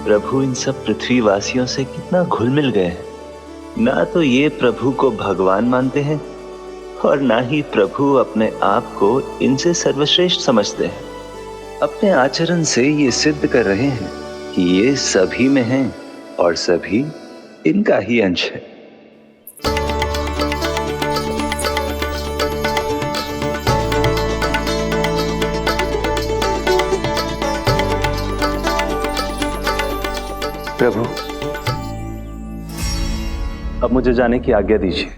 प्रभु इन सब पृथ्वीवासियों से कितना घुल मिल गए हैं। ना तो ये प्रभु को भगवान मानते हैं और ना ही प्रभु अपने आप को इनसे सर्वश्रेष्ठ समझते हैं। अपने आचरण से ये सिद्ध कर रहे हैं कि ये सभी में हैं और सभी इनका ही अंश है। प्रभु, अब मुझे जाने की आज्ञा दीजिए।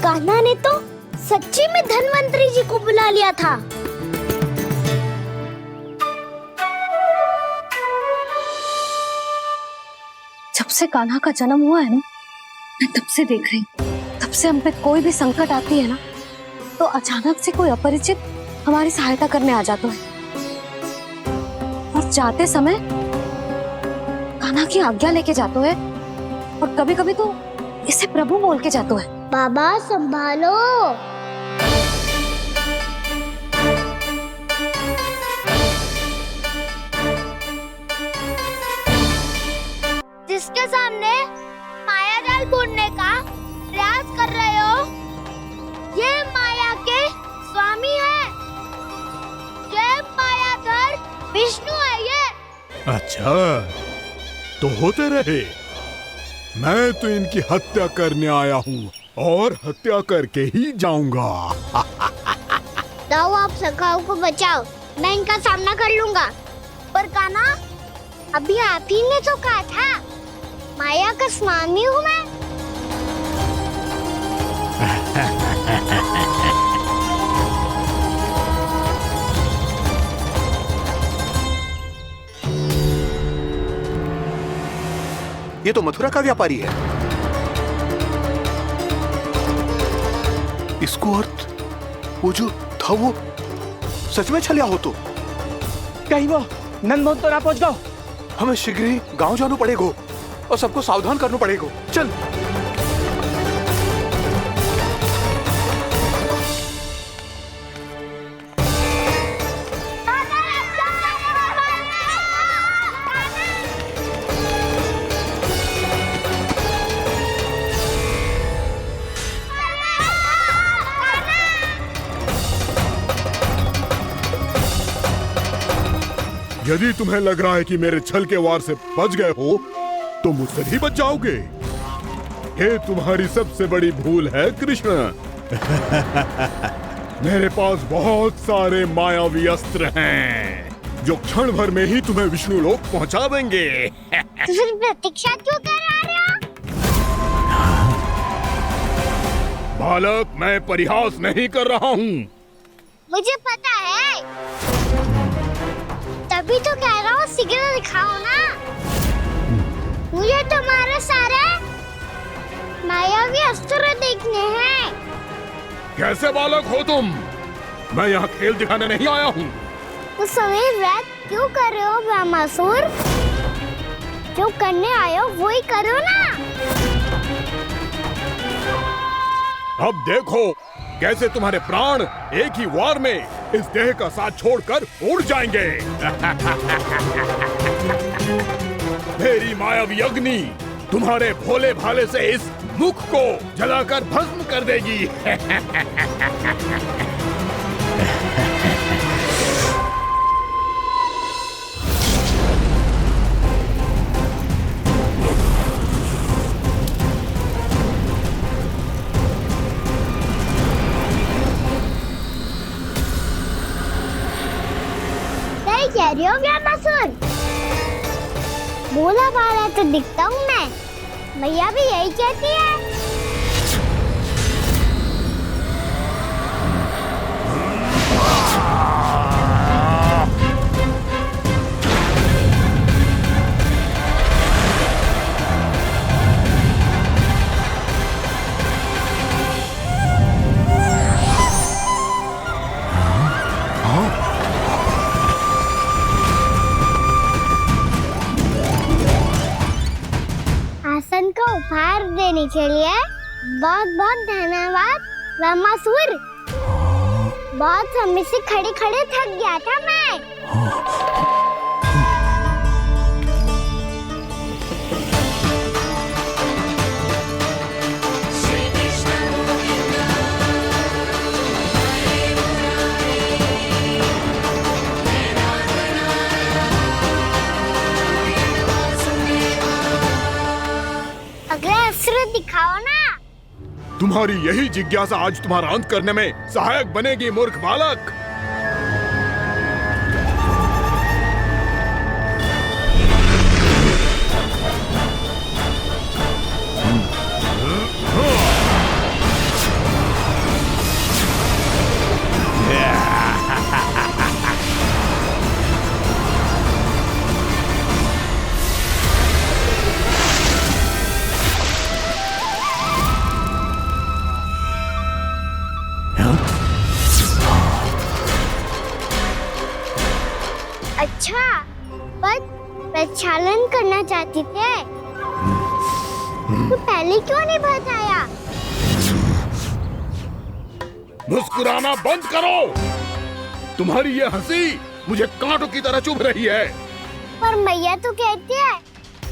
कान्हा ने तो सच्ची में धन्वंतरी जी को बुला लिया था। जब से कान्हा का जन्म हुआ है ना, मैं तब से देख रही हूँ, तब से हम पे कोई भी संकट आती है ना, तो अचानक से कोई अपरिचित हमारी सहायता करने आ जाता है। और जाते समय कान्हा की आज्ञा लेके जाते है, और कभी कभी तो इसे प्रभु बोल के जाते है। बाबा संभालो। जिसके सामने माया जाल बुनने का प्रयास कर रहे हो, ये माया के स्वामी है। ये मायाधर विष्णु है। ये अच्छा, तो होते रहे। मैं तो इनकी हत्या करने आया हूँ और हत्या करके ही जाऊंगा। जाओ, आप सखाओं को बचाओ, मैं इनका सामना कर लूंगा। पर कान्हा, अभी आप ही ने तो कहा था माया का स्वामी हूँ मैं। ये तो मथुरा का व्यापारी है। इसको अर्थ वो जो था वो सच में छलिया हो तो कहीं वो नंदमोहन तो ना पहुंच गो। हमें शीघ्र ही गांव जाना पड़ेगा और सबको सावधान करना पड़ेगा। चल। यदि तुम्हें लग रहा है कि मेरे छल के वार से बच गए हो, तो मुझसे भी बच जाओगे। ये तुम्हारी सबसे बड़ी भूल है कृष्ण। मेरे पास बहुत सारे मायावी अस्त्र हैं, जो क्षण भर में ही तुम्हें विष्णु लोक पहुंचा देंगे। तो फिर प्रतीक्षा क्यों कर रहे हो? बालक, मैं परिहास नहीं कर रहा हूँ। मुझे पता है, तभी तो कह रहा हूँ शीघ्र दिखाओ ना। मुझे तुम्हारे सारे मायावी अस्त्र देखने हैं। कैसे बालक हो तुम? मैं यहाँ खेल दिखाने नहीं आया हूँ। उस समय व्रत क्यों कर रहे हो ब्रह्मासुर? जो करने आए हो वो ही करो ना। अब देखो कैसे तुम्हारे प्राण एक ही वार में इस देह का साथ छोड़कर उड़ जाएंगे। मेरी मायावी अग्नि तुम्हारे भोले भाले से इस मुख को जलाकर भस्म कर देगी। कह रही हो ब्रह्मासुर? बोला बाला तो दिखता हूँ मैं। मैया भी यही कहती है। आसन को उपहार देने के लिए बहुत बहुत धन्यवाद रामासुर। बहुत समय से खड़े खड़े थक गया था मैं। अगला अस्त्र दिखाओ ना। तुम्हारी यही जिज्ञासा आज तुम्हारा अंत करने में सहायक बनेगी मूर्ख बालक। अच्छा, पर प्रक्षालन करना चाहती थे तो पहले क्यों नहीं बताया? मुस्कुराना बंद करो। तुम्हारी ये हंसी मुझे कांटों की तरह चुभ रही है। पर मैया तो कहती है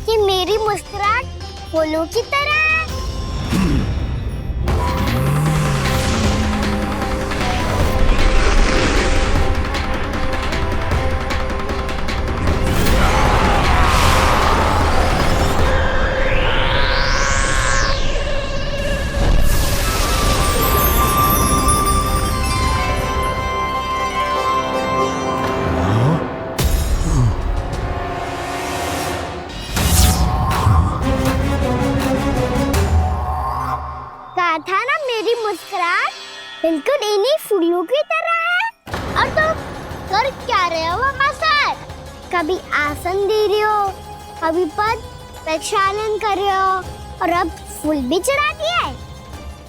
कि मेरी मुस्कुराहट फूलों की तरह है। था ना मेरी मुस्कुराहट बिल्कुल इन्हीं फूलों की तरह है। और तुम कर क्या रहे हो मास्टर? कभी आसन दे रहे हो, कभी पद प्रक्षालन कर रहे हो और अब फूल भी चढ़ा दिया है।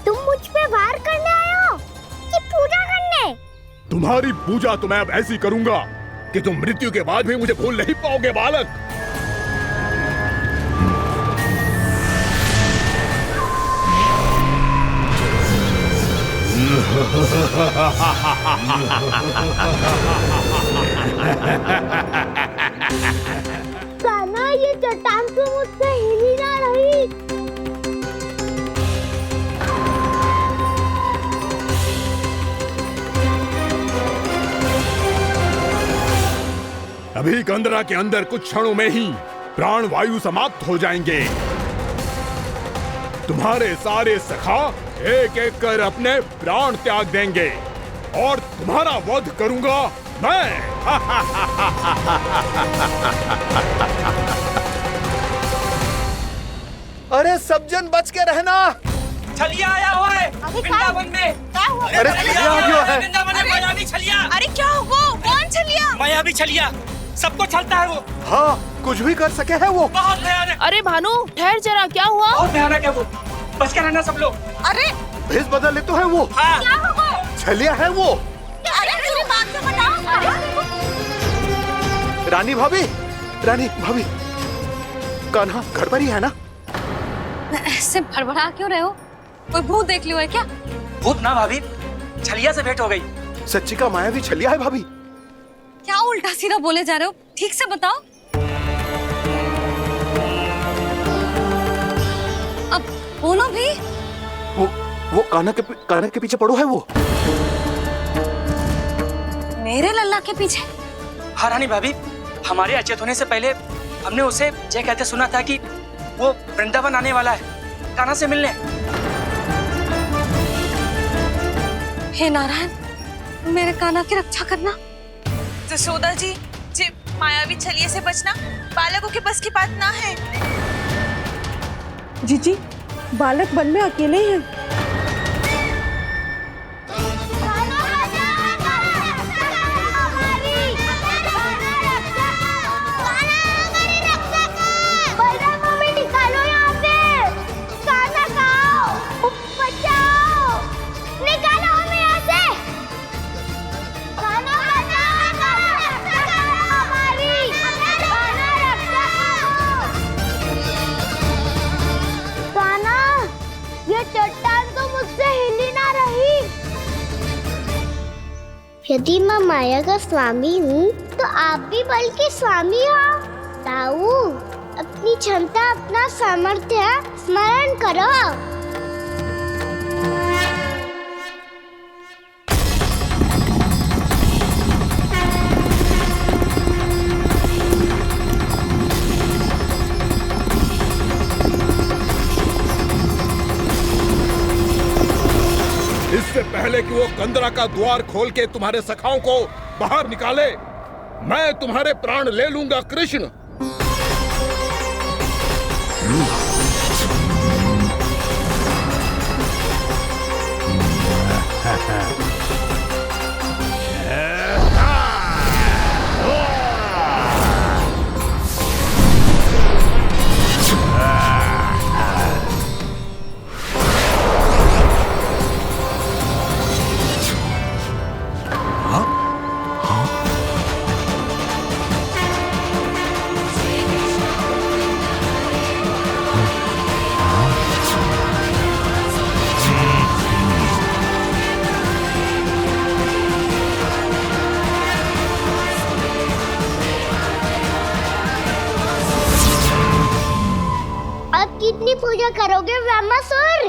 तुम मुझ पे वार करने आए हो कि पूजा करने? तुम्हारी पूजा तो मैं अब ऐसी करूंगा कि तुम मृत्यु के बाद भी मुझे भूल नहीं पाओगे बालक। कान्हा, ये चट्टान तो मुझसे हिल ही ना रही। अभी कंदरा के अंदर कुछ क्षणों में ही प्राण वायु समाप्त हो जाएंगे। तुम्हारे सारे सखा एक एक कर अपने प्राण त्याग देंगे और तुम्हारा वध करूंगा मैं। अरे सब जन बच के रहना। छलिया आया हुआ है वृंदावन में। अरे छलिया आ गया है। वृंदावन में मायावी छलिया। अरे क्या हुआ? कौन छलिया? मायावी छलिया, सबको छलता है वो। हाँ, कुछ भी कर सके है वो। बहुत भयानक। अरे भानु, ठहर जरा, क्या हुआ? बहुत भयानक है वो, बच के रहना सब लोग। अरे भेष बदल ले तो है वो। हाँ। क्या हुआ? छलिया है वो। अरे मेरी बात तो बताओ। रानी भाभी, रानी भाभी, कान्हा घर पर ही है ना? ऐसे भड़बड़ा क्यों रहे हो? कोई भूत देख लियो है क्या? भूत ना भाभी, छलिया से भेंट हो गई। सच्ची का मायावी छलिया है भाभी। क्या उल्टा सीधा बोले जा रहे हो? ठीक से बताओ। अब बोलो भी। वो कान्हा के पीछे पड़ो है वो। मेरे लल्ला के पीछे? हाँ रानी भाभी, हमारे अचेत होने से पहले हमने उसे ये कहते सुना था कि वो वृंदावन आने वाला है कान्हा से मिलने। हे नारायण, मेरे कान्हा की रक्षा करना। जसोदा जी, मायावी छलिए से बचना बालकों के बस की बात ना है। जीजी, बालक वन में अकेले हैं। यदि मैं माया का स्वामी हूँ तो आप भी बल के स्वामी हो। ताऊ, अपनी क्षमता, अपना सामर्थ्य स्मरण करो। इससे पहले कि वो कंदरा का द्वार खोल के तुम्हारे सखाओं को बाहर निकाले, मैं तुम्हारे प्राण ले लूंगा कृष्ण। कितनी पूजा करोगे ब्रह्मासुर?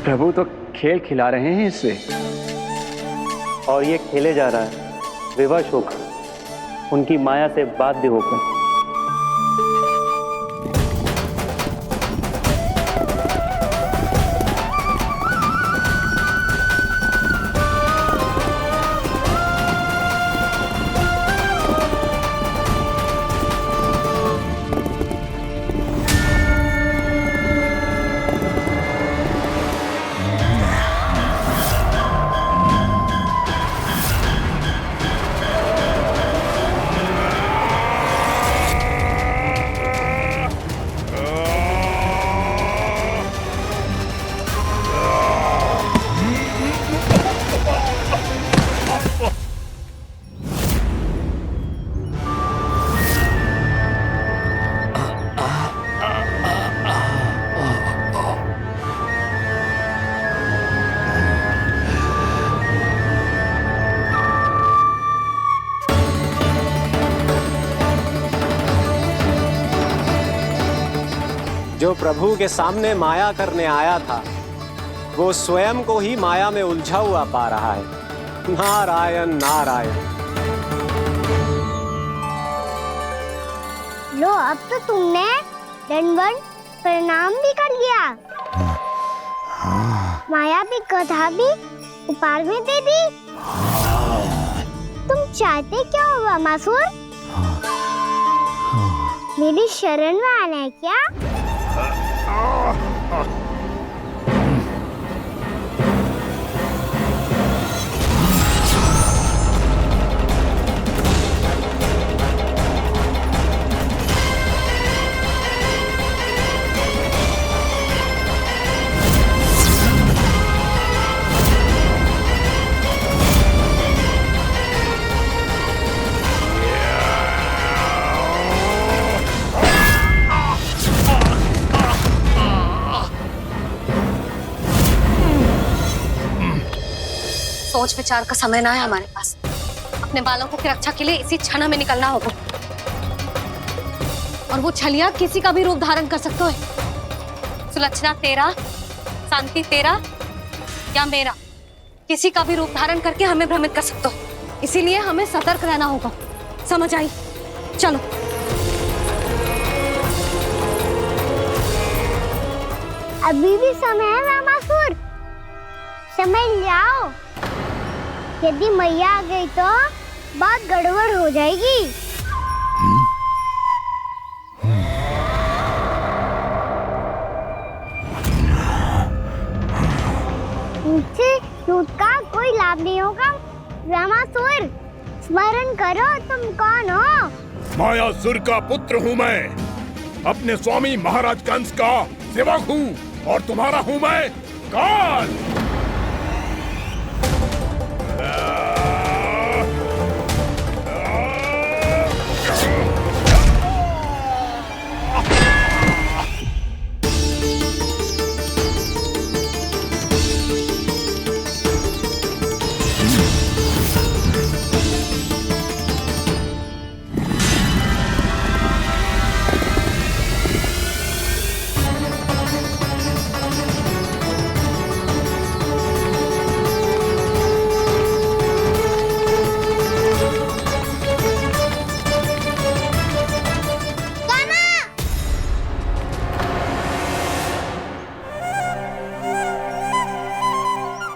प्रभु तो खेल खिला रहे हैं इससे, और ये खेले जा रहा है विवश होकर, उनकी माया से बाध्य होकर। जो प्रभु के सामने माया करने आया था, वो स्वयं को ही माया में उलझा हुआ पा रहा है। नारायण नारायण। लो, अब तो तुमने दंडवत प्रणाम भी कर लिया, माया भी कथा भी उपहार भी दे दी। तुम चाहते क्या हो ब्रह्मासुर? मेरी शरण में आना है क्या? सोच विचार का समय ना है हमारे पास। अपने बालकों की रक्षा के लिए इसी क्षण हमें निकलना होगा। और वो छलिया किसी का भी रूप धारण कर सकते हैं। सुलक्षणा तेरा, शांति तेरा या मेरा, किसी का भी रूप धारण करके हमें भ्रमित कर सकते हो। इसीलिए हमें सतर्क रहना होगा। समझ आई? चलो। अभी भी समय है ब्रह्मासुर। समझ जाओ, यदि मैया आ गई तो बात गड़बड़ हो जाएगी। मुझसे झूठ का कोई लाभ नहीं होगा। रामासुर, स्मरण करो तुम कौन हो। मायासुर का पुत्र हूँ मैं, अपने स्वामी महाराज कंस का सेवक हूँ और तुम्हारा हूँ मैं काल।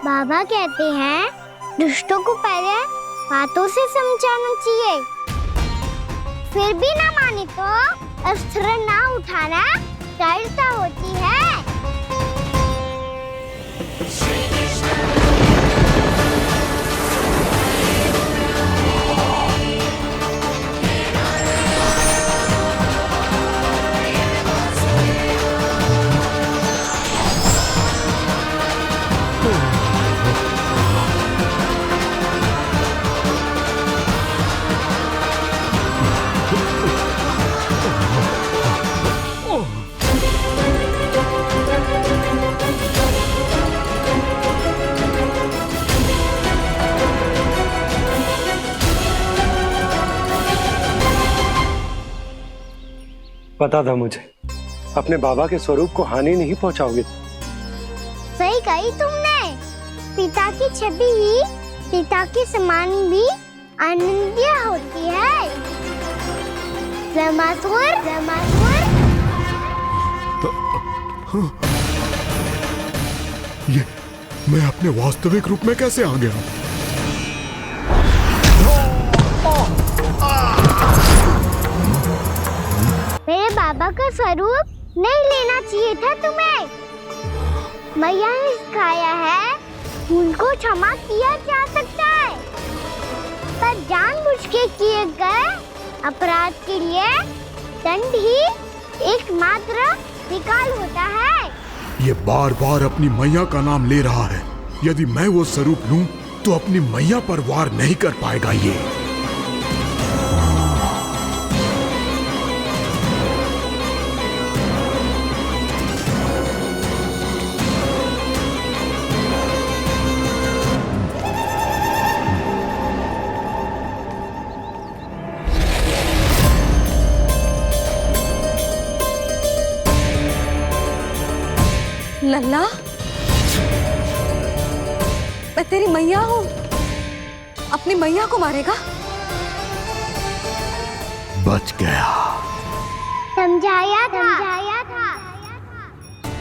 बाबा कहते हैं दुष्टों को पहले बातों से समझाना चाहिए, फिर भी ना माने तो अस्त्र ना उठाना कायरता होती है। पता था मुझे, अपने बाबा के स्वरूप को हानि नहीं पहुंचाओगे। सही कही तुमने। पिता की छवि ही पिता के समान भी अनन्य होती है। रामासुर, रामासुर। ये मैं अपने वास्तविक रूप में कैसे आ गया? मेरे बाबा का स्वरूप नहीं लेना चाहिए था तुम्हें। मैया ने सिखाया है भूल को क्षमा किया जा सकता है, पर जानबूझ के किए गए अपराध के लिए दंड ही एकमात्र विकल्प होता है। ये बार बार अपनी मैया का नाम ले रहा है। यदि मैं वो स्वरूप लूं तो अपनी मैया पर वार नहीं कर पाएगा ये। लल्ला, मैं तेरी मैया हूँ, अपनी मैया को मारेगा? बच गया। समझाया था,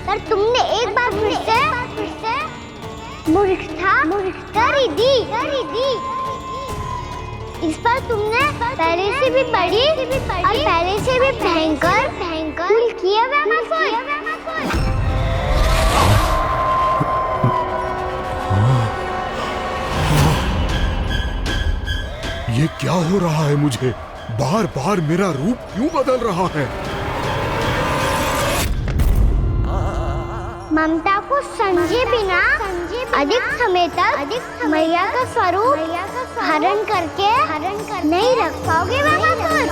पर तुमने एक बार फिर से मूर्खता कर ही दी। इस पर तुमने पहले से भी बड़ी और पहले से भी भयंकर भूल किया रामासुर। ये क्या हो रहा है मुझे? बार बार मेरा रूप क्यों बदल रहा है? ममता को समझे बिना अधिक समय तक मैया का स्वरूप हरण करके नहीं रख पाओगे रामासुर।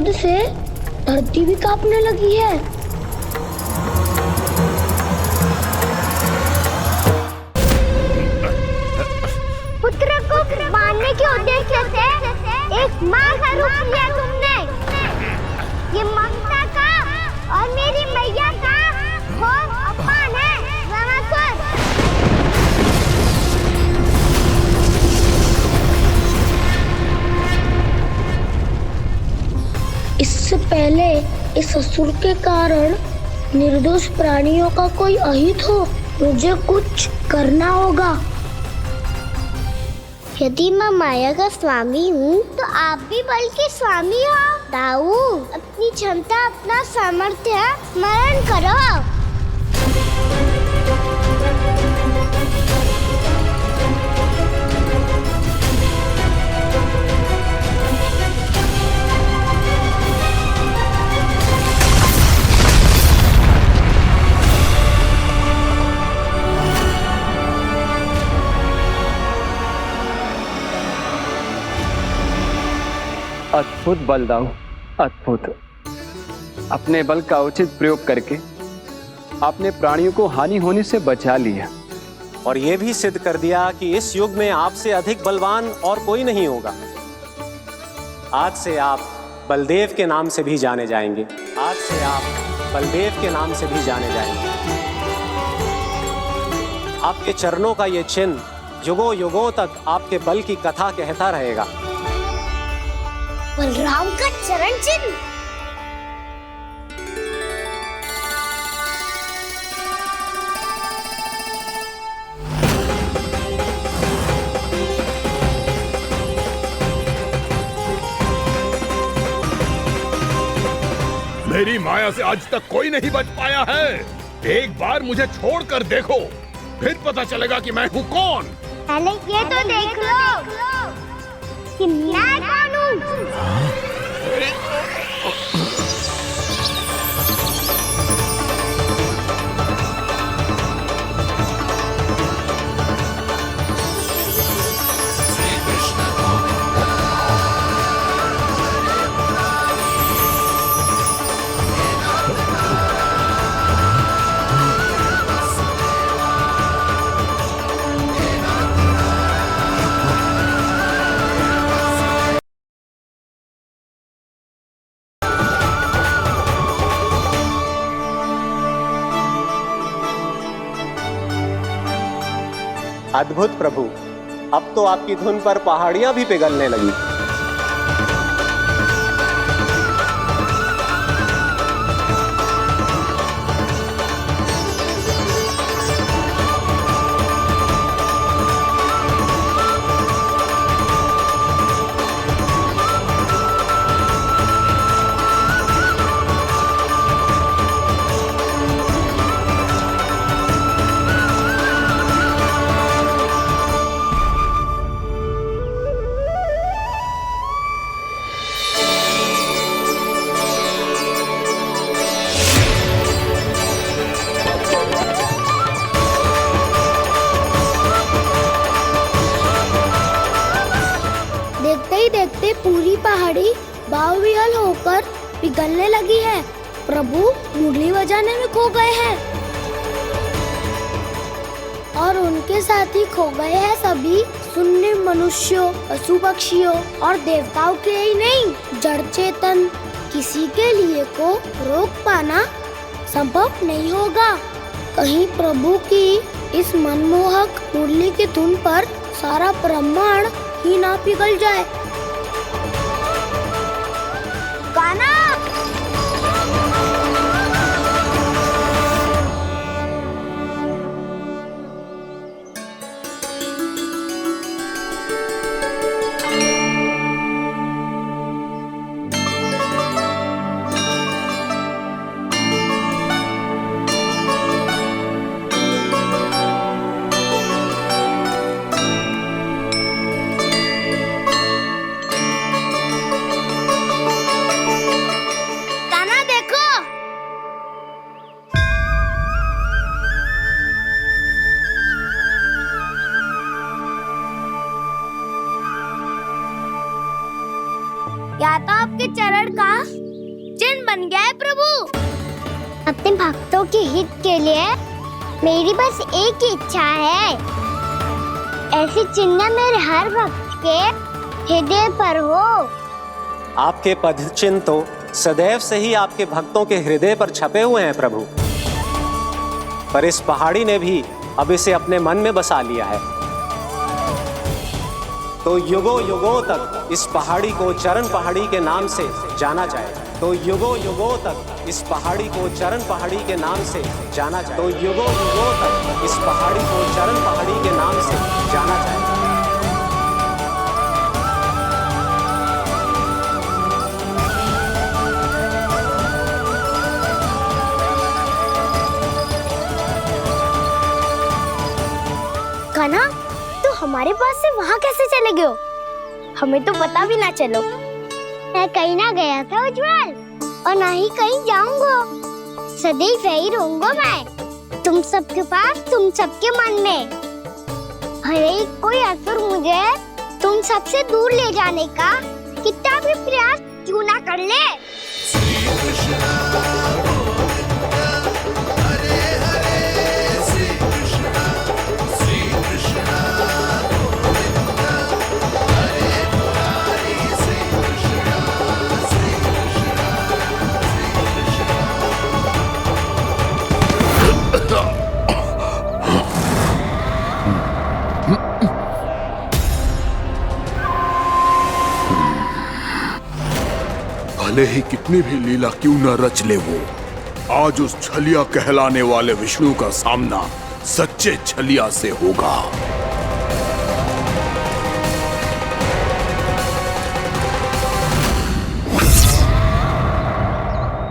क्रोध से धरती भी कांपने लगी है। पुत्र को मारने के उद्देश्य से एक माँ का रूप लिया तुमने। ये ममता का और मेरी मैया का घोर अपमान है रावणासुर। इससे पहले इस असुर के कारण निर्दोष प्राणियों का कोई अहित हो, मुझे कुछ करना होगा। यदि मैं माया का स्वामी हूँ तो आप भी बल के स्वामी हो। दाऊ, अपनी क्षमता अपना सामर्थ्य स्मरण करो। अद्भुत बलदाऊ, अद्भुत। अपने बल का उचित प्रयोग करके आपने प्राणियों को हानि होने से बचा लिया और ये भी सिद्ध कर दिया कि इस युग में आपसे अधिक बलवान और कोई नहीं होगा। आज से आप बलदेव के नाम से भी जाने जाएंगे। आज से आप बलदेव के नाम से भी जाने जाएंगे। आपके चरणों का ये चिन्ह युगों युगों तक आपके बल की कथा कहता रहेगा। बलराम का चरण चिन्ह। मेरी माया से आज तक कोई नहीं बच पाया है। एक बार मुझे छोड़कर देखो, फिर पता चलेगा कि मैं हूँ कौन। पहले ये तो देख लो कि मैं कौन हूँ। अद्भुत प्रभु, अब तो आपकी धुन पर पहाड़ियां भी पिघलने लगी। देखते ही देखते पूरी पहाड़ी बाहुविहल होकर पिघलने लगी है। प्रभु मुरली बजाने में खो गए हैं और उनके साथ ही खो गए हैं सभी सुनने मनुष्यों, पशु पक्षियों और देवताओं के ही नहीं, जड़ चेतन किसी के लिए को रोक पाना संभव नहीं होगा। कहीं प्रभु की इस मनमोहक मुरली की धुन पर सारा ब्रह्मांड ही ना पिघल जाए। गाना या तो आपके चरण का बन गया है प्रभु। अपने भक्तों के हित के लिए मेरी बस एक ही इच्छा है, ऐसी चिन्ह मेरे हर भक्त के हृदय पर हो। आपके पद चिन्ह तो सदैव से ही आपके भक्तों के हृदय पर छपे हुए हैं प्रभु, पर इस पहाड़ी ने भी अब इसे अपने मन में बसा लिया है। तो युगों युगों तक इस पहाड़ी को चरण पहाड़ी के नाम से जाना जाए। तो युगों युगों तक इस पहाड़ी को चरण पहाड़ी के नाम से जाना जाए। तो युगों युगों तक इस पहाड़ी को चरण पहाड़ी के नाम से जाना जाए। कान्हा, तो हमारे पास से वहाँ कैसे चले गए हो? हमें तो पता भी ना चलो। मैं कहीं ना गया था उज्जवल, और ना ही कहीं जाऊंगा। सदैव यही रहूंगा मैं, तुम सबके पास, तुम सबके मन में। भले ही कोई असुर मुझे तुम सबसे दूर ले जाने का कितना भी प्रयास क्यों ना कर ले। भले ही कितनी भी लीला क्यों न रच ले वो, आज उस छलिया कहलाने वाले विष्णु का सामना सच्चे छलिया से होगा।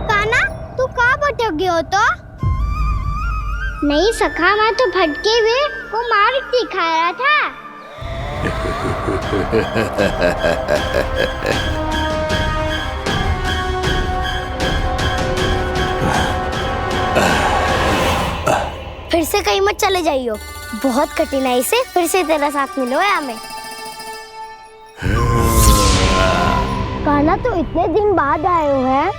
कान्हा, तू कहाँ भटक गए हो? तो नहीं सखा, मैं तो भटके हुए को मार्ग दिखा रहा था। फिर से कहीं मत चले जाइयो, बहुत कठिनाई से फिर से तेरा साथ मिलो है हमें। कान्हा, तो इतने दिन बाद आए हो हैं,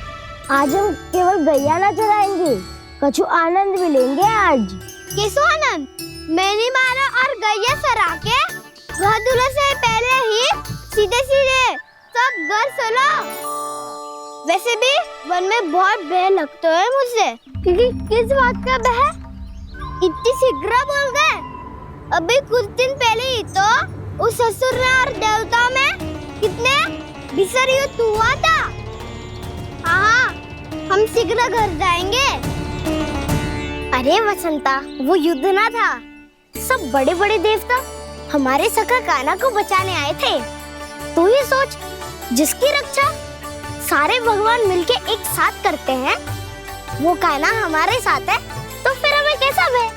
आज हम केवल गैया ना चराएंगे, कछु आनंद भी लेंगे आज। कैसो आनंद? मैंने मारा और गैया सरा के वह दूल्हे से पहले ही सीधे सीधे सब घर चलो। वैसे भी वन में बहुत भय लगता है मुझसे, क्योंकि किस बात का भय? इतनी शीघ्र बोल गए। अभी कुछ दिन पहले ही तो उस असुर और देवता में कितने भीषण युद्ध हुआ था। हाँ, हम शीघ्र घर जाएंगे। अरे वसंता, वो युद्ध ना था, सब बड़े बड़े देवता हमारे सखा कान्हा को बचाने आए थे। तू ये सोच, जिसकी रक्षा सारे भगवान मिलके एक साथ करते हैं, वो कान्हा हमारे साथ है, तो फिर हमें कैसा भय?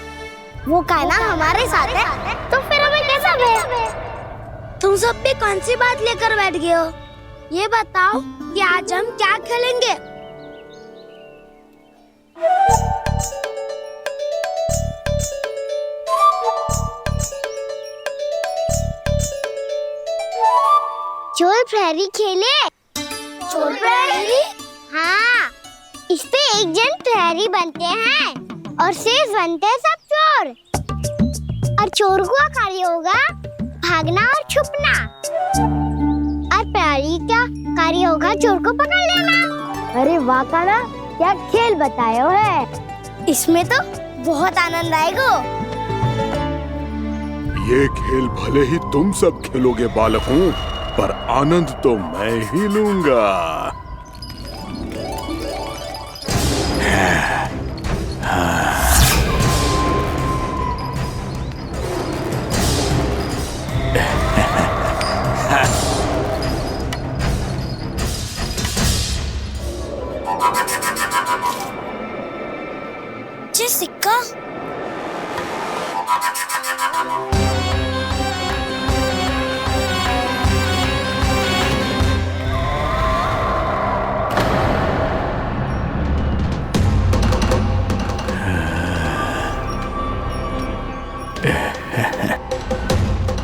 वो कान्हा हमारे साथ है, तो फिर हमें कैसा भय? तुम सब भी कौन सी बात लेकर बैठ गए हो? ये बताओ कि आज हम क्या खेलेंगे? चोर प्रहरी खेले। चोर प्रहरी? हाँ, इस पे एक जन प्रहरी बनते हैं और शेष बनते हैं सब चोर। और चोर का कार्य होगा भागना और छुपना, और प्रहरी का कार्य होगा चोर को पकड़ लेना। अरे वाह कान्हा, क्या खेल बताए हो है। इसमें तो बहुत आनंद आएगा। ये खेल भले ही तुम सब खेलोगे बालकों, पर आनंद तो मैं ही लूंगा। सिक्का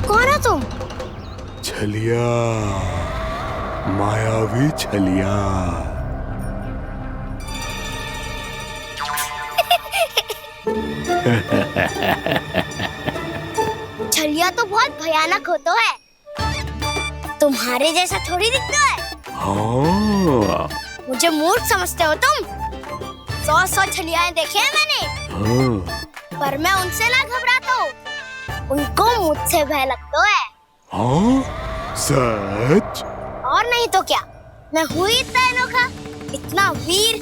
कौन है तुम? छलिया, मायावी छलिया। छलिया तो बहुत भयानक होता है, तुम्हारे जैसा थोड़ी दिखता है। हाँ। मुझे मूर्ख समझते हो तुम? 100 छलियाएं देखे हैं मैंने, हाँ। पर मैं उनसे ना घबराता हूँ, उनको मुझसे भय लगता है। हाँ? सच? और नहीं तो क्या, मैं हूँ इतना अनोखा, इतना वीर।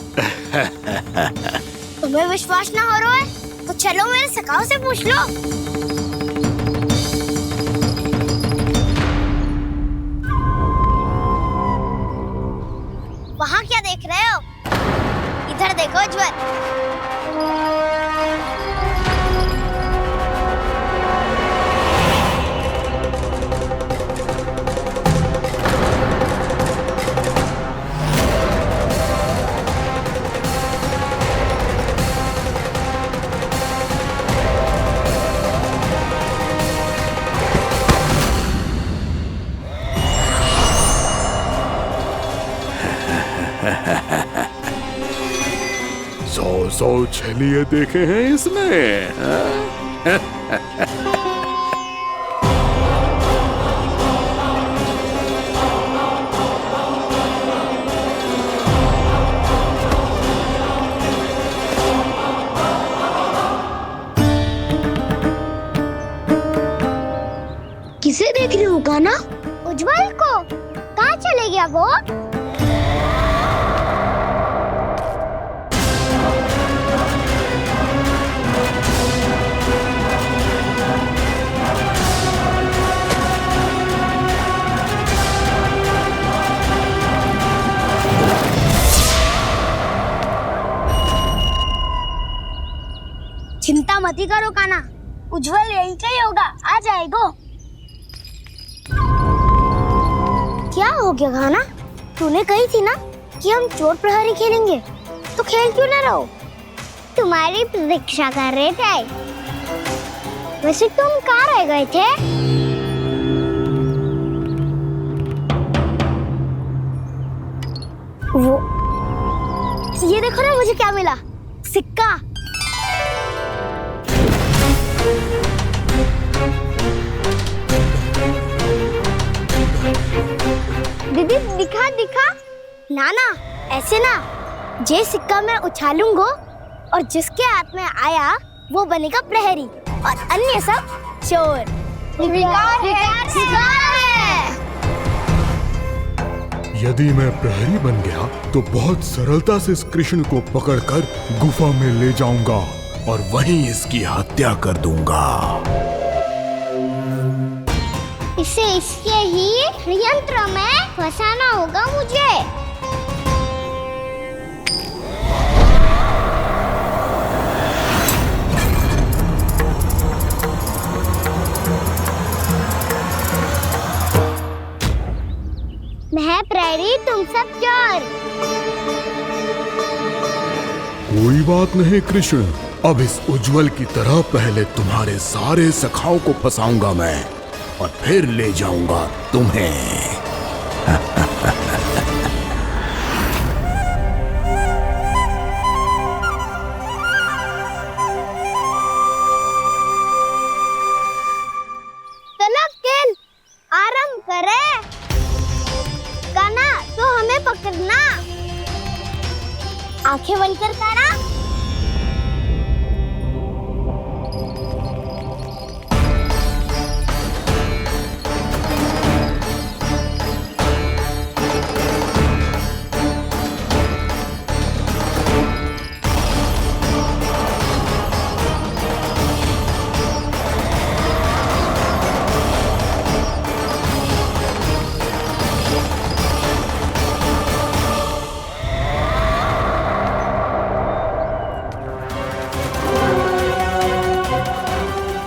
तुम्हें विश्वास ना हो रहा है तो चलो मेरे सखाओं से पूछ लो। वहाँ क्या देख रहे हो? इधर देखो ज्वर। सौ छलिए देखे हैं इसने। किसे देख रही हूँ काना? उज्जवल को। कहाँ चले गया वो? चिंता मत करो काना, उज्जवल यही का ही होगा, आ जाएगा। क्या हो गया काना? तूने कही थी ना कि हम चोर प्रहरी खेलेंगे, तो खेल क्यों ना रहो? तुम्हारी प्रतीक्षा कर रहे थे। वैसे तुम कहाँ रह गए थे? वो ये देखो ना, मुझे क्या मिला? सिक्का। दीदी दिखा दिखा। ना ना, ऐसे ना, ये सिक्का मैं उछालूंगा और जिसके हाथ में आया वो बनेगा प्रहरी और अन्य सब चोर। शिकार है। यदि मैं प्रहरी बन गया तो बहुत सरलता से इस कृष्ण को पकड़कर गुफा में ले जाऊंगा और वहीं इसकी हत्या कर दूंगा। इसे इसके ही यंत्र में फंसाना होगा मुझे। मैं प्रहरी, तुम सब चोर। कोई बात नहीं कृष्ण, अब इस उज्जवल की तरह पहले तुम्हारे सारे सखाओं को फंसाऊंगा मैं और फिर ले जाऊंगा तुम्हें। चलो खेल आरंभ करें। काना तो हमें पकड़ना। आंखें बंद कर काना।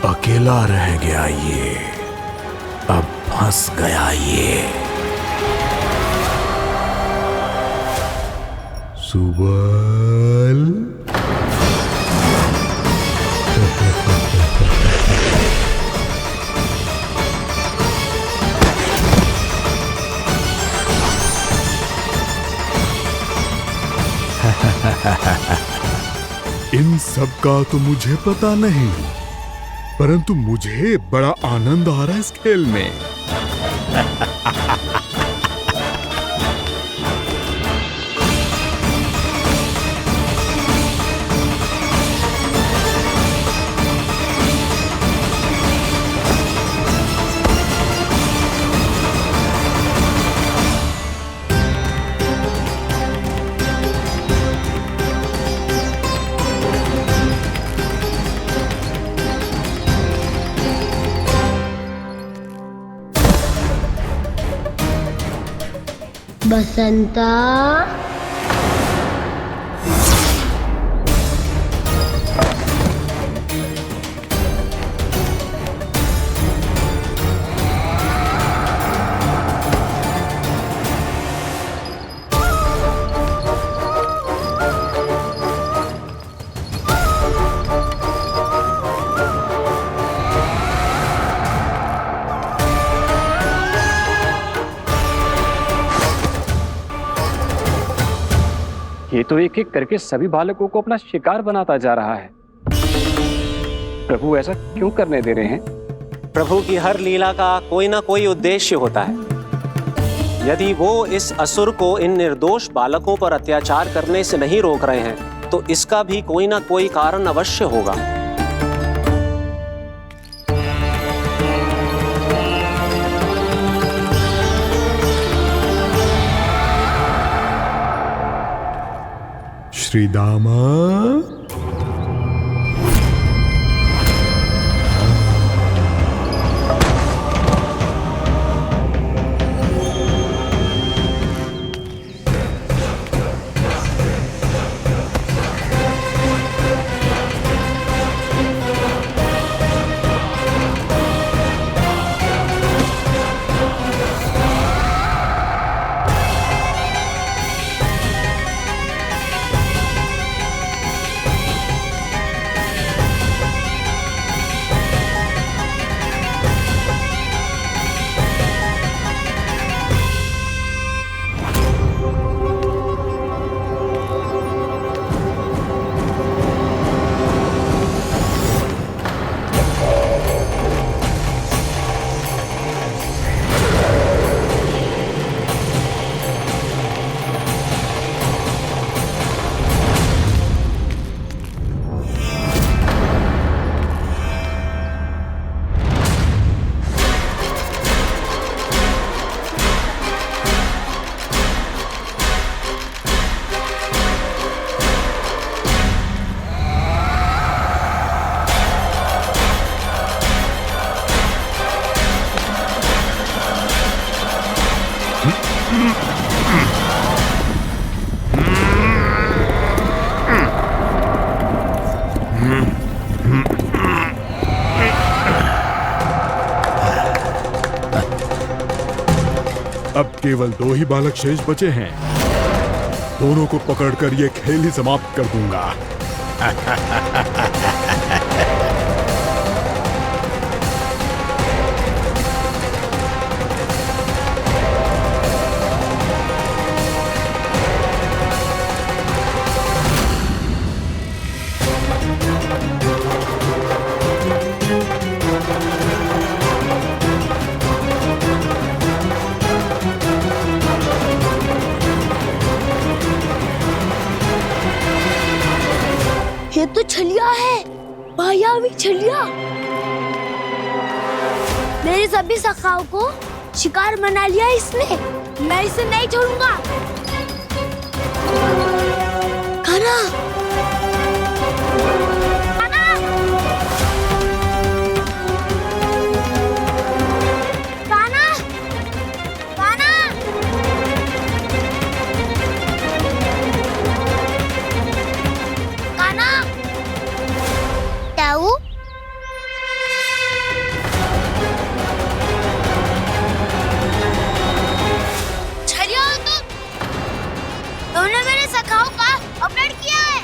अकेला रह गया ये, अब फंस गया ये। सुबल। इन इन सब का तो मुझे पता नहीं, परंतु मुझे बड़ा आनंद आ रहा है इस खेल में। बसंता, ये तो एक एक करके सभी बालकों को अपना शिकार बनाता जा रहा है। प्रभु ऐसा क्यों करने दे रहे हैं? प्रभु की हर लीला का कोई ना कोई उद्देश्य होता है। यदि वो इस असुर को इन निर्दोष बालकों पर अत्याचार करने से नहीं रोक रहे हैं, तो इसका भी कोई ना कोई कारण अवश्य होगा। श्री दामा, अब केवल 2 ही बालक शेष बचे हैं। दोनों को पकड़कर ये खेल ही समाप्त कर दूंगा। ये तो छलिया है, मायावी छलिया। मेरे सभी सखाओं को शिकार बना लिया इसने। मैं इसे नहीं छोड़ूंगा। कान्हा, कान्हा, कान्हा, कान्हा, ताऊ, तुमने मेरे सखाओं का अपहरण किया है।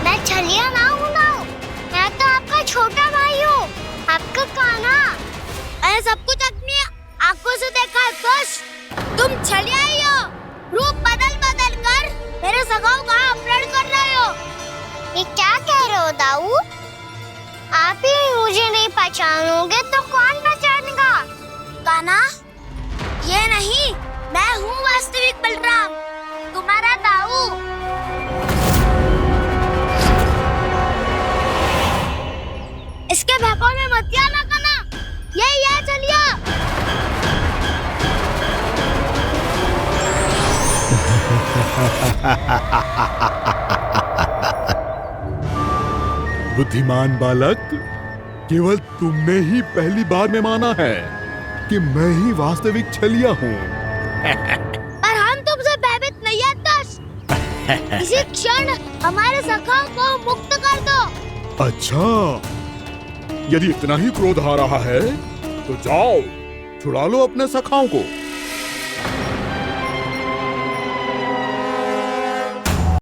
मैं छलिया ना हूँ ना, मैं तो आपका छोटा भाई हूँ, आपका कान्हा। मैंने सब कुछ अपनी आंखों से देखा है। बस तुम छलिया ही हो, रूप बदल बदल कर मेरे सखाओं का अपहरण कर रहे हो। ये क्या कह रहे हो दाऊ? आप ही मुझे नहीं पहचानोगे तो कौन पहचानेगा? कान्हा, ये नहीं, मैं हूँ वास्तविक बलराम, तुम्हारा दाऊ। इसके भैकों में मत आना कान्हा, ये चलिए। बुद्धिमान बालक, केवल तुमने ही पहली बार में माना है कि मैं ही वास्तविक छलिया हूँ। पर हम तुमसे भयभीत नहीं है दस। इसी क्षण हमारे सखाओं को मुक्त कर दो। अच्छा, यदि इतना ही क्रोध आ रहा है तो जाओ, छुड़ा लो अपने सखाओं को।